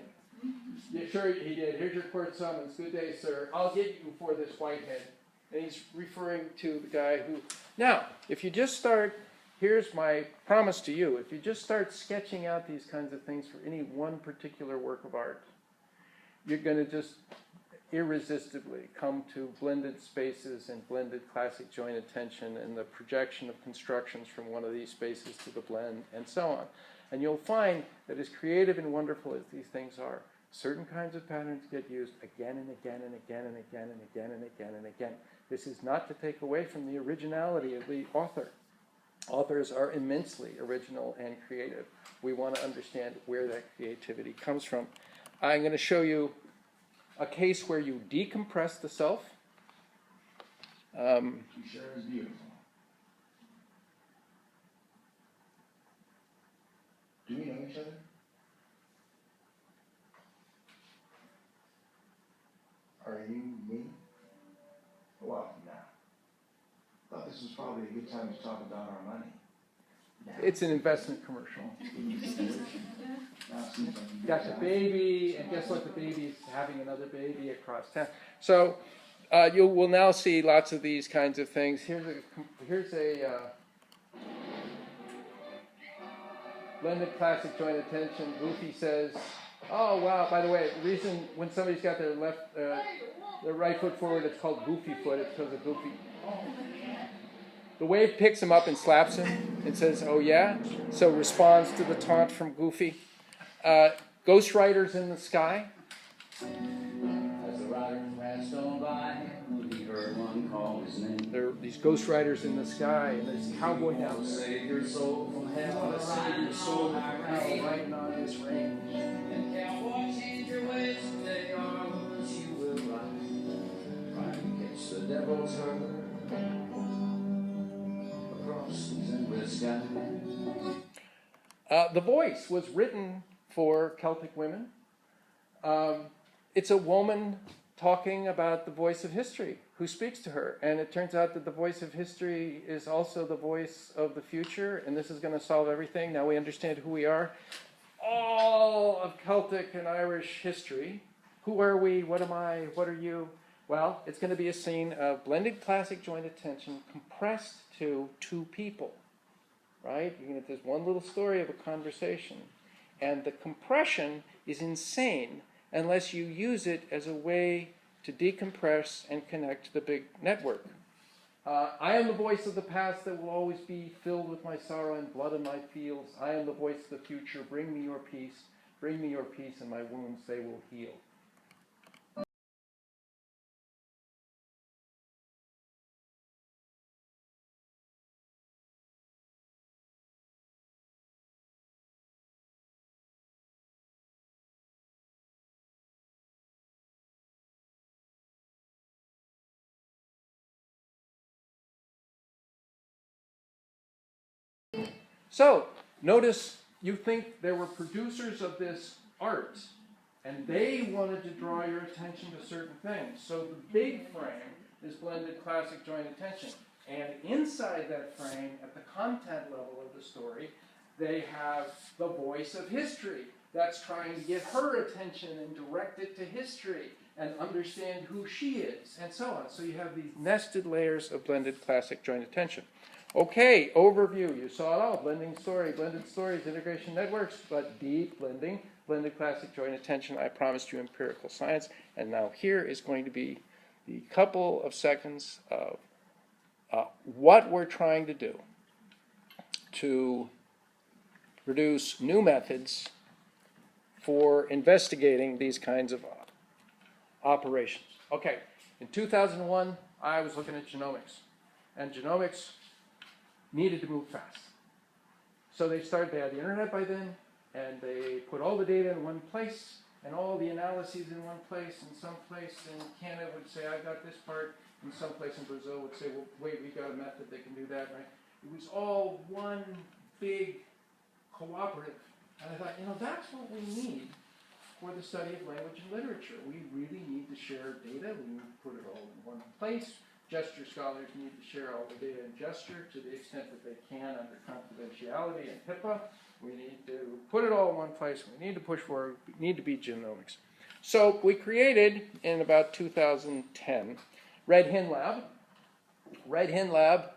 Yeah, sure he did. Here's your court summons. Good day, sir. I'll get you for this Whitehead. And he's referring to the guy who... Now, if you just start... Here's my promise to you. If you just start sketching out these kinds of things for any one particular work of art, you're going to just irresistibly come to blended spaces and blended classic joint attention and the projection of constructions from one of these spaces to the blend and so on. And you'll find that as creative and wonderful as these things are, certain kinds of patterns get used again and again and again and again and again and again and again. This is not to take away from the originality of the author. Authors are immensely original and creative. We want to understand where that creativity comes from. I'm going to show you a case where you decompress the self. She sure is beautiful. Do we know each other? Are you me? Well, no. Thought this was probably a good time to talk about our money. It's an investment commercial. Got the baby, and guess what? The baby's having another baby across town. So you will now see lots of these kinds of things. Here's a blended classic joint attention. Goofy says, "Oh wow! By the way, the reason when somebody's got their right foot forward, it's called goofy foot. It's because of Goofy." The wave picks him up and slaps him and says, "Oh yeah?" So responds to the taunt from Goofy. Ghost riders in the sky. As the riders passed on by, he heard one call his name. There are these ghost riders in the sky, and there's a cowboy down there. Save your soul from hell, Save your soul from hell, riding on this range. and cowboy, change your ways, they are what you will ride. Try to catch the devil's herd across these endless skies. The voice was written for Celtic women. It's a woman talking about the voice of history, who speaks to her. And it turns out that the voice of history is also the voice of the future, and this is going to solve everything. Now we understand who we are. All of Celtic and Irish history. Who are we? What am I? What are you? Well, it's going to be a scene of blended classic joint attention compressed to two people, right? You can get this one little story of a conversation. And the compression is insane unless you use it as a way to decompress and connect to the big network. I am the voice of the past that will always be filled with my sorrow and blood in my fields. I am the voice of the future. Bring me your peace. Bring me your peace, and my wounds they will heal. So, notice you think there were producers of this art And they wanted to draw your attention to certain things. So the big frame is blended classic joint attention. And inside that frame, at the content level of the story, they have the voice of history that's trying to get her attention and direct it to history and understand who she is, and so on. So you have these nested layers of blended classic joint attention. Okay, overview. You saw it all. Blending story, blended stories, integration networks, but deep blending, blended classic joint attention. I promised you empirical science. And now here is going to be the couple of seconds of what we're trying to do to produce new methods for investigating these kinds of operations. Okay, in 2001, I was looking at genomics, and genomics needed to move fast. So they had the internet by then, and they put all the data in one place, and all the analyses in one place, and someplace in Canada would say, I've got this part, and someplace in Brazil would say, well, wait, we've got a method that can do that, right? It was all one big cooperative. And I thought, that's what we need for the study of language and literature. We really need to share data. We need to put it all in one place. Gesture scholars need to share all the data in gesture to the extent that they can under confidentiality and HIPAA. We need to put it all in one place. We need to push forward. We need to be genomics. So we created, in about 2010, Hen Lab. Hen Lab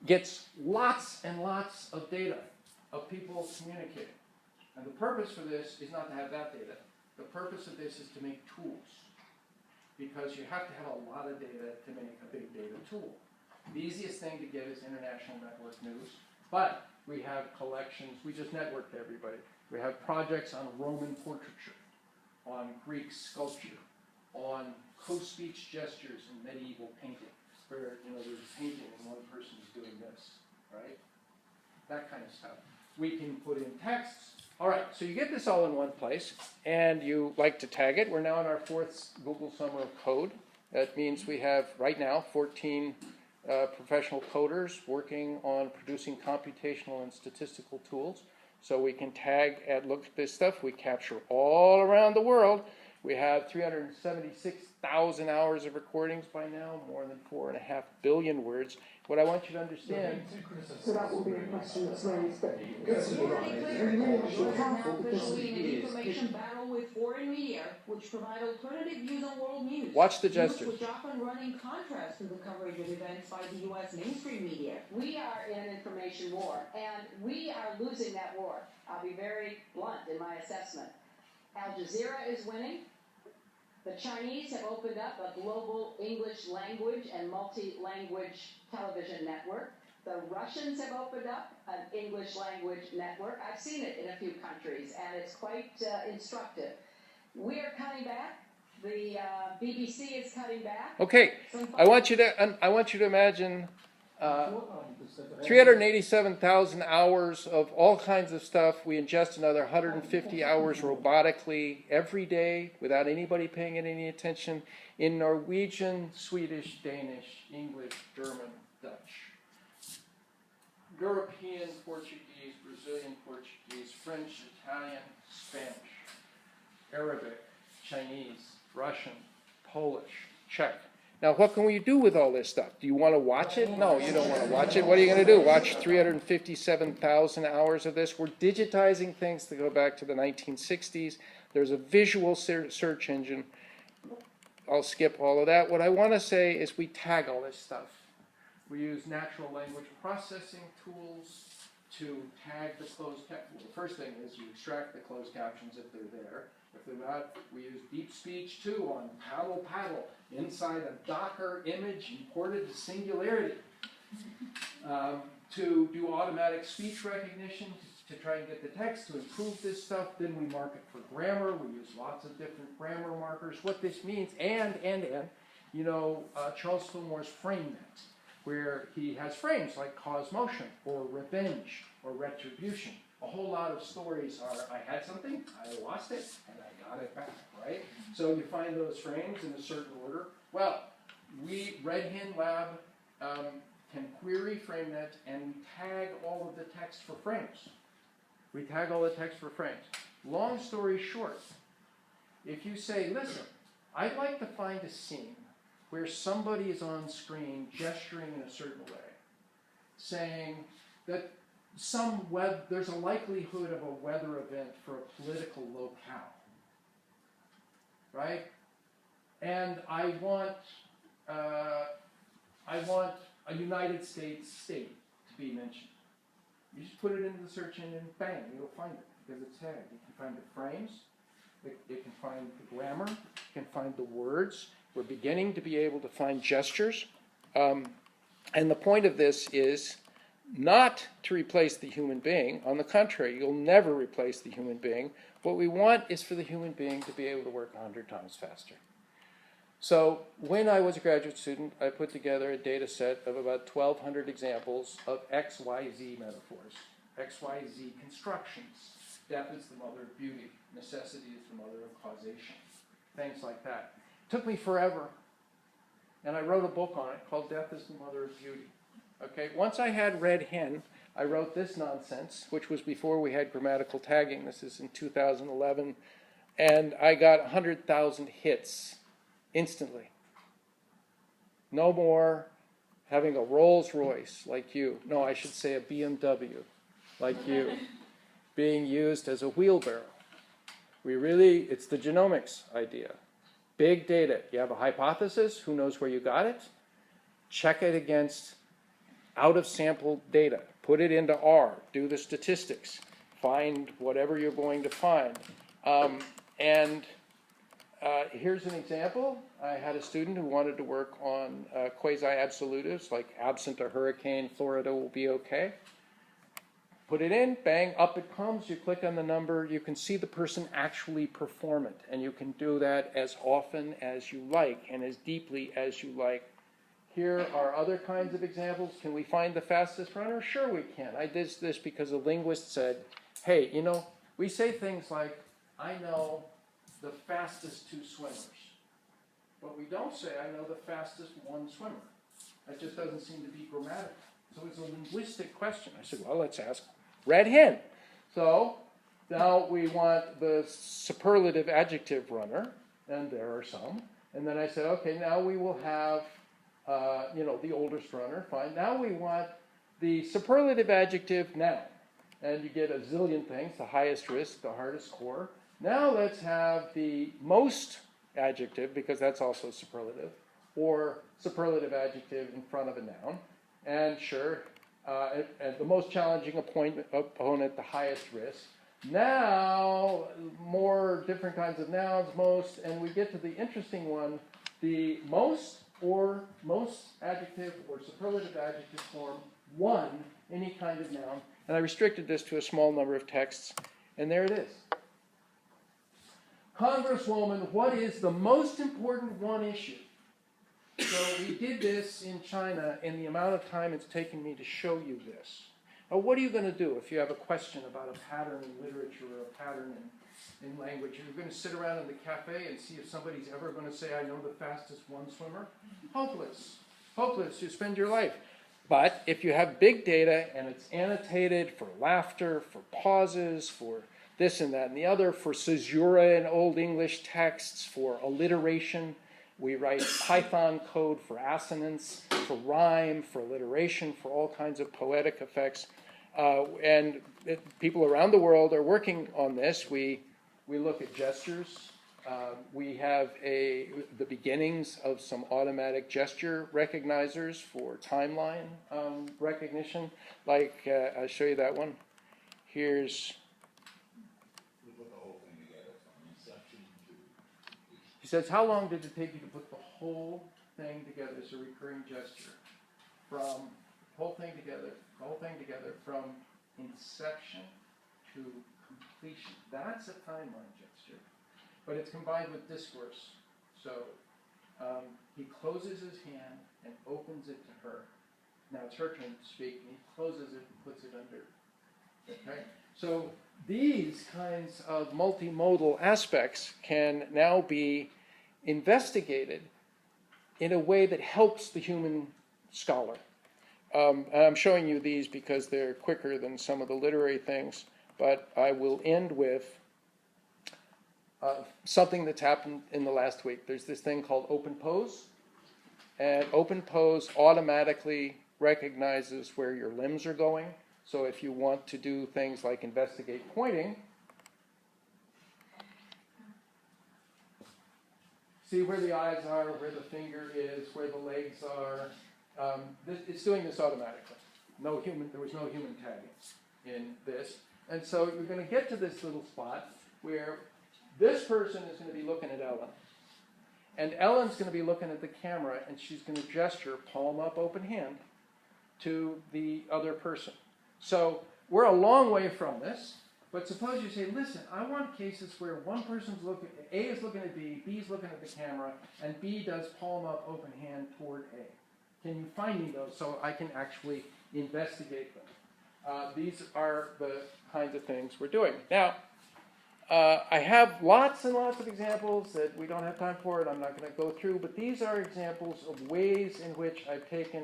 gets lots and lots of data of people communicating. And the purpose for this is not to have that data. The purpose of this is to make tools. Because you have to have a lot of data to make a big data tool. The easiest thing to get is international network news. But we have collections. We just networked everybody. We have projects on Roman portraiture, on Greek sculpture, on co-speech gestures in medieval painting, where there's a painting and one person is doing this, right? That kind of stuff. We can put in texts. All right, so you get this all in one place, and you like to tag it. We're now in our 4th Google Summer of Code. That means we have, right now, 14 professional coders working on producing computational and statistical tools. So we can tag and look at this stuff. We capture all around the world. We have 376,000 hours of recordings by now, more than 4.5 billion words. What I want you to understand... So that will be a question that's raised, but It's already clear. Google is now officially in an information battle with foreign media, which provide alternative views on world news. Watch the gestures. Which often run in contrast to the coverage of events by the U.S. mainstream media. We are in an information war, and we are losing that war. I'll be very blunt in my assessment. Al Jazeera is winning. The Chinese have opened up a global English language and multi-language television network. The Russians have opened up an English language network. I've seen it in a few countries, and it's quite instructive. We are cutting back. The BBC is cutting back. Okay, I want you to imagine 387,000 hours of all kinds of stuff. We ingest another 150 hours robotically every day without anybody paying it any attention in Norwegian, Swedish, Danish, English, German, Dutch, European Portuguese, Brazilian Portuguese, French, Italian, Spanish, Arabic, Chinese, Russian, Polish, Czech. Now, what can we do with all this stuff? Do you want to watch it? No, you don't want to watch it. What are you going to do? Watch 357,000 hours of this? We're digitizing things to go back to the 1960s. There's a visual search engine. I'll skip all of that. What I want to say is we tag all this stuff. We use natural language processing tools to tag the closed captions. The first thing is you extract the closed captions if they're there. If they're not, we use deep speech too on paddle inside a Docker image imported to Singularity to do automatic speech recognition to try and get the text to improve this stuff. Then we mark it for grammar. We use lots of different grammar markers. What this means, Charles Fillmore's FrameNet, where he has frames like cause motion or revenge or retribution. A whole lot of stories are, I had something, I lost it, and I got it back, right? So you find those frames in a certain order. Well, Hen Lab can query FrameNet, and we tag all of the text for frames. We tag all the text for frames. Long story short, if you say, listen, I'd like to find a scene where somebody is on screen gesturing in a certain way, saying that there's a likelihood of a weather event for a political locale, right? And I want a United States state to be mentioned. You just put it into the search engine, bang, you'll find it because it's tagged. You can find the frames, it can find the grammar, you can find the words. We're beginning to be able to find gestures. And the point of this is not to replace the human being. On the contrary, you'll never replace the human being. What we want is for the human being to be able to work 100 times faster. So when I was a graduate student, I put together a data set of about 1,200 examples of XYZ metaphors, XYZ constructions. Death is the mother of beauty. Necessity is the mother of causation. Things like that. It took me forever. And I wrote a book on it called Death is the Mother of Beauty. Okay, once I had Red Hen, I wrote this nonsense, which was before we had grammatical tagging. This is in 2011. And I got 100,000 hits instantly. No more having a Rolls Royce like you. No, I should say a BMW like you being used as a wheelbarrow. It's the genomics idea. Big data. You have a hypothesis. Who knows where you got it? Check it against out-of-sample data. Put it into R. Do the statistics. Find whatever you're going to find. Here's an example. I had a student who wanted to work on quasi-absolutives, like absent a hurricane, Florida will be okay. Put it in, bang, up it comes. You click on the number. You can see the person actually perform it. And you can do that as often as you like and as deeply as you like. Here are other kinds of examples. Can we find the fastest runner? Sure we can. I did this because a linguist said, hey, we say things like, I know the fastest 2 swimmers. But we don't say, I know the fastest 1 swimmer. That just doesn't seem to be grammatical. So it's a linguistic question. I said, well, let's ask Red Hen. So now we want the superlative adjective runner, and there are some. And then I said, okay, now we will have, the oldest runner. Fine. Now we want the superlative adjective noun. And you get a zillion things, the highest risk, the hardest score. Now let's have the most adjective, because that's also superlative, or superlative adjective in front of a noun. And sure, and the most challenging opponent, the highest risk. Now, more different kinds of nouns, most, and we get to the interesting one, the most or most adjective or superlative adjective form 1, any kind of noun. And I restricted this to a small number of texts, and there it is. Congresswoman, what is the most important one issue? So we did this in China in the amount of time it's taken me to show you this. Now, what are you going to do if you have a question about a pattern in literature or a pattern in language? You're going to sit around in the cafe and see if somebody's ever going to say, I know the fastest 1 swimmer? Hopeless. Hopeless. You spend your life. But if you have big data and it's annotated for laughter, for pauses, for this and that and the other, for caesura in Old English texts, for alliteration, we write Python code for assonance, for rhyme, for alliteration, for all kinds of poetic effects. People around the world are working on this. We look at gestures. We have the beginnings of some automatic gesture recognizers for timeline recognition. Like, I'll show you that one. Here's... He says, how long did it take you to put the whole thing together? It's a recurring gesture. From whole thing together from inception to completion. That's a timeline gesture. But it's combined with discourse. So he closes his hand and opens it to her. Now it's her turn to speak, and he closes it and puts it under. Okay? So these kinds of multimodal aspects can now be investigated in a way that helps the human scholar. And I'm showing you these because they're quicker than some of the literary things, but I will end with something that's happened in the last week. There's this thing called Open Pose, and Open Pose automatically recognizes where your limbs are going. So if you want to do things like investigate pointing, see where the eyes are, where the finger is, where the legs are. It's doing this automatically. There was no human tagging in this. And so you're going to get to this little spot where this person is going to be looking at Ellen. And Ellen's going to be looking at the camera, and she's going to gesture, palm up, open hand, to the other person. So we're a long way from this. But suppose you say, listen, I want cases where one person's looking, A is looking at B, B is looking at the camera, and B does palm up, open hand toward A. Can you find me those so I can actually investigate them? These are the kinds of things we're doing. Now, I have lots and lots of examples that we don't have time for, and I'm not going to go through, but these are examples of ways in which I've taken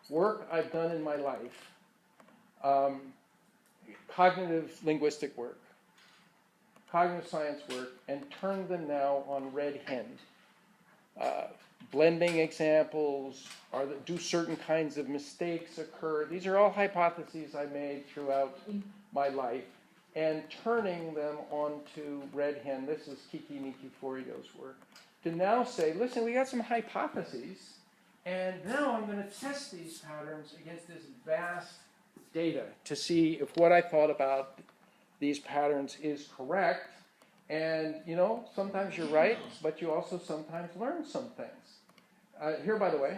work I've done in my life, cognitive linguistic work, cognitive science work, and turned them now on red hen. Blending examples, do certain kinds of mistakes occur? These are all hypotheses I made throughout my life, and turning them onto red hen. This is Kiki Nikiforio's work. To now say, listen, we got some hypotheses, and now I'm going to test these patterns against this vast data to see if what I thought about these patterns is correct. And, you know, sometimes you're right, but you also sometimes learn some things. Here, by the way.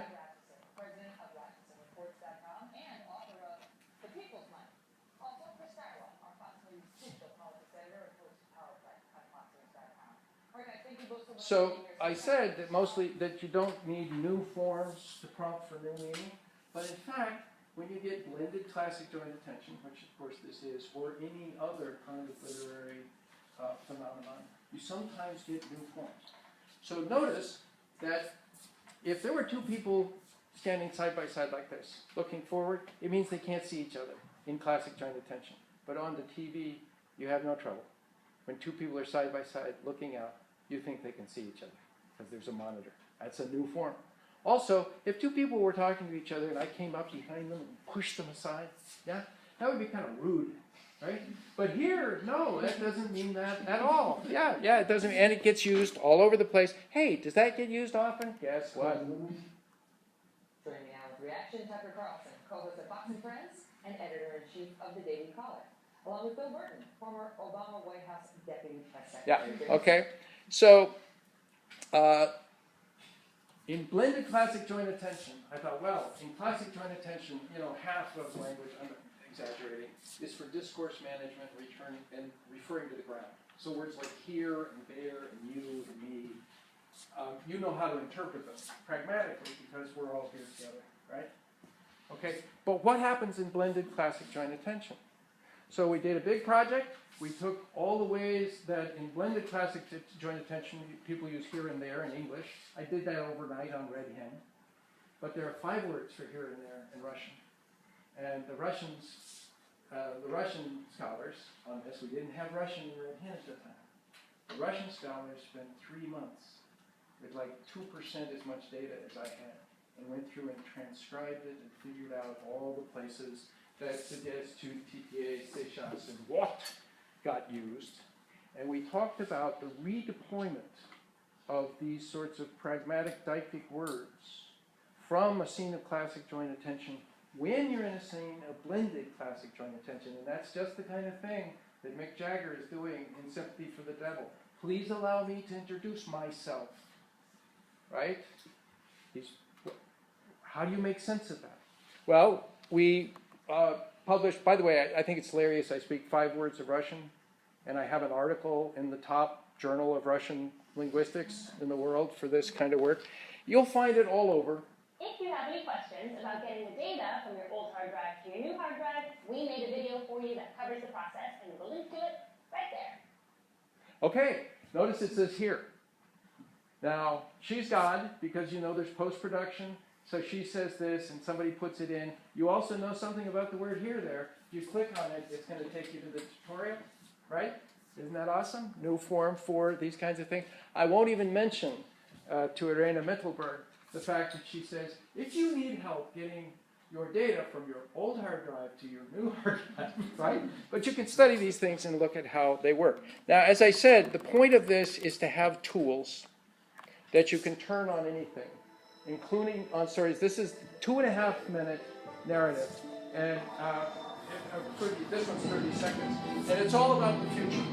President of RWTHReports.com and author of The People's Mind. Also, Chris Starwell, our Fox News digital politics editor, and host of PowerPoint.com. All right, guys, thank you both so much. So I said that mostly that you don't need new forms to prompt for new meaning, but in fact, when you get blended classic joint attention, which of course this is, or any other kind of literary phenomenon, you sometimes get new forms. So notice that if there were two people standing side by side like this, looking forward, it means they can't see each other in classic joint attention. But on the TV, you have no trouble. When two people are side by side looking out, you think they can see each other because there's a monitor. That's a new form. Also, if two people were talking to each other and I came up behind them and pushed them aside, yeah, that would be kind of rude, right? But here, no, that doesn't mean that at all. Yeah, it doesn't, and it gets used all over the place. Hey, does that get used often? Guess what? Joining me now with Reaction, Tucker Carlson, co-host of Fox and Friends and editor-in-chief of the Daily Caller, along with Bill Burton, former Obama White House deputy press secretary. Yeah, okay. So, in blended classic joint attention, I thought, well, in classic joint attention, you know, half of language, I'm exaggerating, is for discourse management, returning and referring to the ground. So words like here and there and you and me, you know how to interpret them pragmatically because we're all here together, right? Okay, but what happens in blended classic joint attention? So we did a big project. We took all the ways that in blended classic joint attention people use here and there in English. I did that overnight on Red Hen. But there are 5 words for here and there in Russian. And the Russian scholars on this, we didn't have Russian in Red Hen at the time. The Russian scholars spent 3 months with like 2% as much data as I had, and went through and transcribed it and figured out all the places that suggest to TTA, Seychelles, and what got used. And we talked about the redeployment of these sorts of pragmatic deictic words from a scene of classic joint attention when you're in a scene of blended classic joint attention. And that's just the kind of thing that Mick Jagger is doing in Sympathy for the Devil. Please allow me to introduce myself. Right? How do you make sense of that? Well, we published, by the way, I think it's hilarious, I speak 5 words of Russian, and I have an article in the top journal of Russian linguistics in the world for this kind of work. You'll find it all over. If you have any questions about getting the data from your old hard drive to your new hard drive, we made a video for you that covers the process, and we'll link to it right there. Okay, notice it says here. Now, she's God, because you know there's post-production, so she says this, and somebody puts it in. You also know something about the word here there. If you click on it, it's going to take you to the tutorial, right? Isn't that awesome? New form for these kinds of things. I won't even mention to Irena Mittelberg the fact that she says, if you need help getting your data from your old hard drive to your new hard drive, right? But you can study these things and look at how they work. Now, as I said, the point of this is to have tools that you can turn on anything, including on stories. This is 2.5-minute narrative, and this one's 30 seconds, and it's all about the future.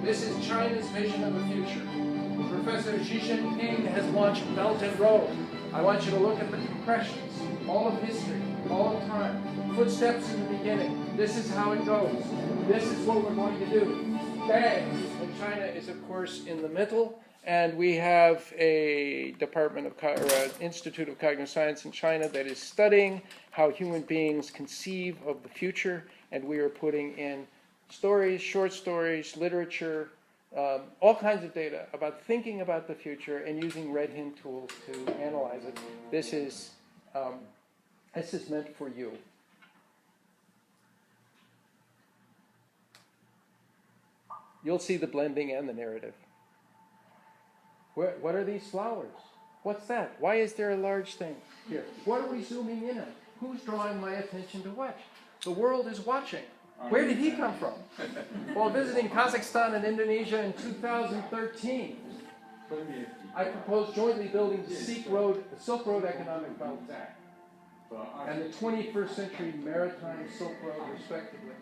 This is China's vision of the future. Professor Xi Jinping has launched Belt and Road. I want you to look at the compressions, all of history, all of time, footsteps in the beginning. This is how it goes. This is what we're going to do. Bang! And China is, of course, in the middle. And we have a Institute of Cognitive Science in China that is studying how human beings conceive of the future. And we are putting in stories, short stories, literature, all kinds of data about thinking about the future and using red hen tools to analyze it. This is meant for you. You'll see the blending and the narrative. What are these flowers? What's that? Why is there a large thing here? What are we zooming in on? Who's drawing my attention to what? The world is watching. Where did he come from? While visiting Kazakhstan and Indonesia in 2013, I proposed jointly building the Silk Road Economic Belt and the 21st century Maritime Silk Road, respectively.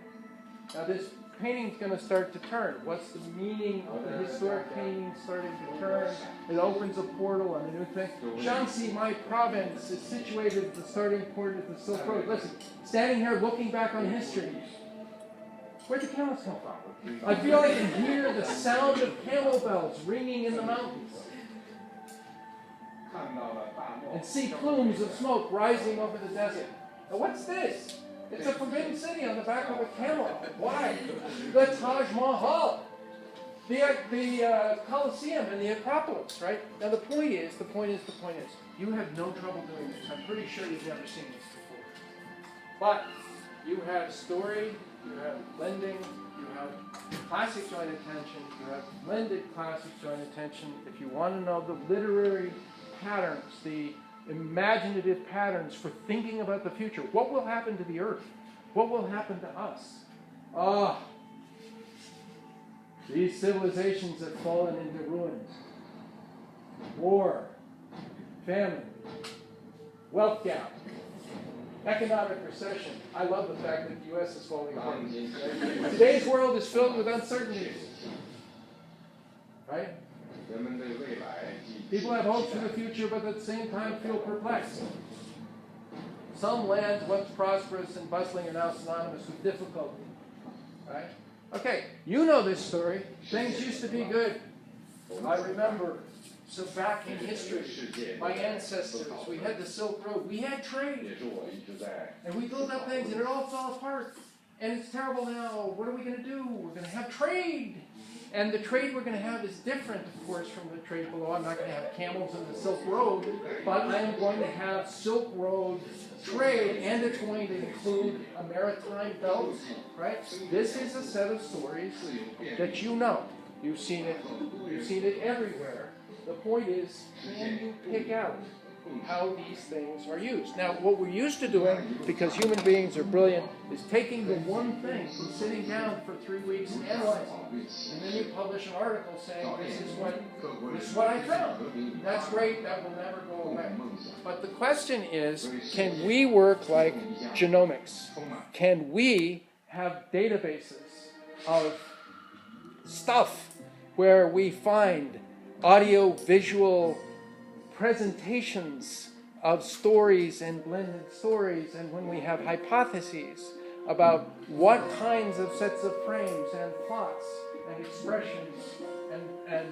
Now this painting's going to start to turn. What's the meaning of the historic painting starting to turn? It opens a portal on a new thing. Shanxi, my province, is situated at the starting point of the Silk Road. Listen, standing here looking back on history, where'd the camels come from? I feel I can hear the sound of camel bells ringing in the mountains. And see plumes of smoke rising over the desert. Now what's this? It's a forbidden city on the back of a camel. Why? The Taj Mahal. The Colosseum and the Acropolis, right? Now the point is, you have no trouble doing this. I'm pretty sure you've never seen this before. But you have story, you have blending, you have classic joint attention, you have blended classic joint attention. If you want to know the literary patterns, the imaginative patterns for thinking about the future, what will happen to the earth? What will happen to us? These civilizations have fallen into ruins. War, famine, wealth gap, economic recession. I love the fact that the U.S. is falling apart. Today's world is filled with uncertainties. Right? People have hopes for the future, but at the same time feel perplexed. Some lands once prosperous and bustling are now synonymous with difficulty. Right? Okay, you know this story. Things used to be good. I remember, so back in history, my ancestors, we had the Silk Road, we had trade. And we built up things and it all fell apart. And it's terrible now. What are we going to do? We're going to have trade. And the trade we're going to have is different, of course, from the trade below. I'm not going to have camels in the Silk Road, but I'm going to have Silk Road trade, and it's going to include a maritime belt, right? This is a set of stories that you know. You've seen it everywhere. The point is, can you pick out how these things are used? Now, what we're used to doing, because human beings are brilliant, is taking the one thing and sitting down for 3 weeks and analyzing it. And then you publish an article saying, this is what I found. That's great, that will never go away. But the question is, can we work like genomics? Can we have databases of stuff where we find audio-visual presentations of stories and blended stories, and when we have hypotheses about what kinds of sets of frames and plots and expressions and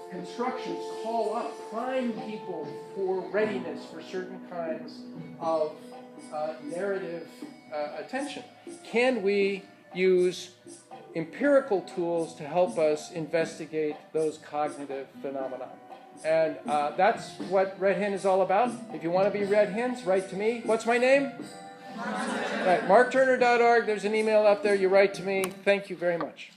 constructions call up, prime people for readiness for certain kinds of narrative attention. Can we use empirical tools to help us investigate those cognitive phenomena? And that's what Red Hen is all about. If you want to be Red Hens, write to me. What's my name? Right, markturner.org, there's an email up there, you write to me. Thank you very much.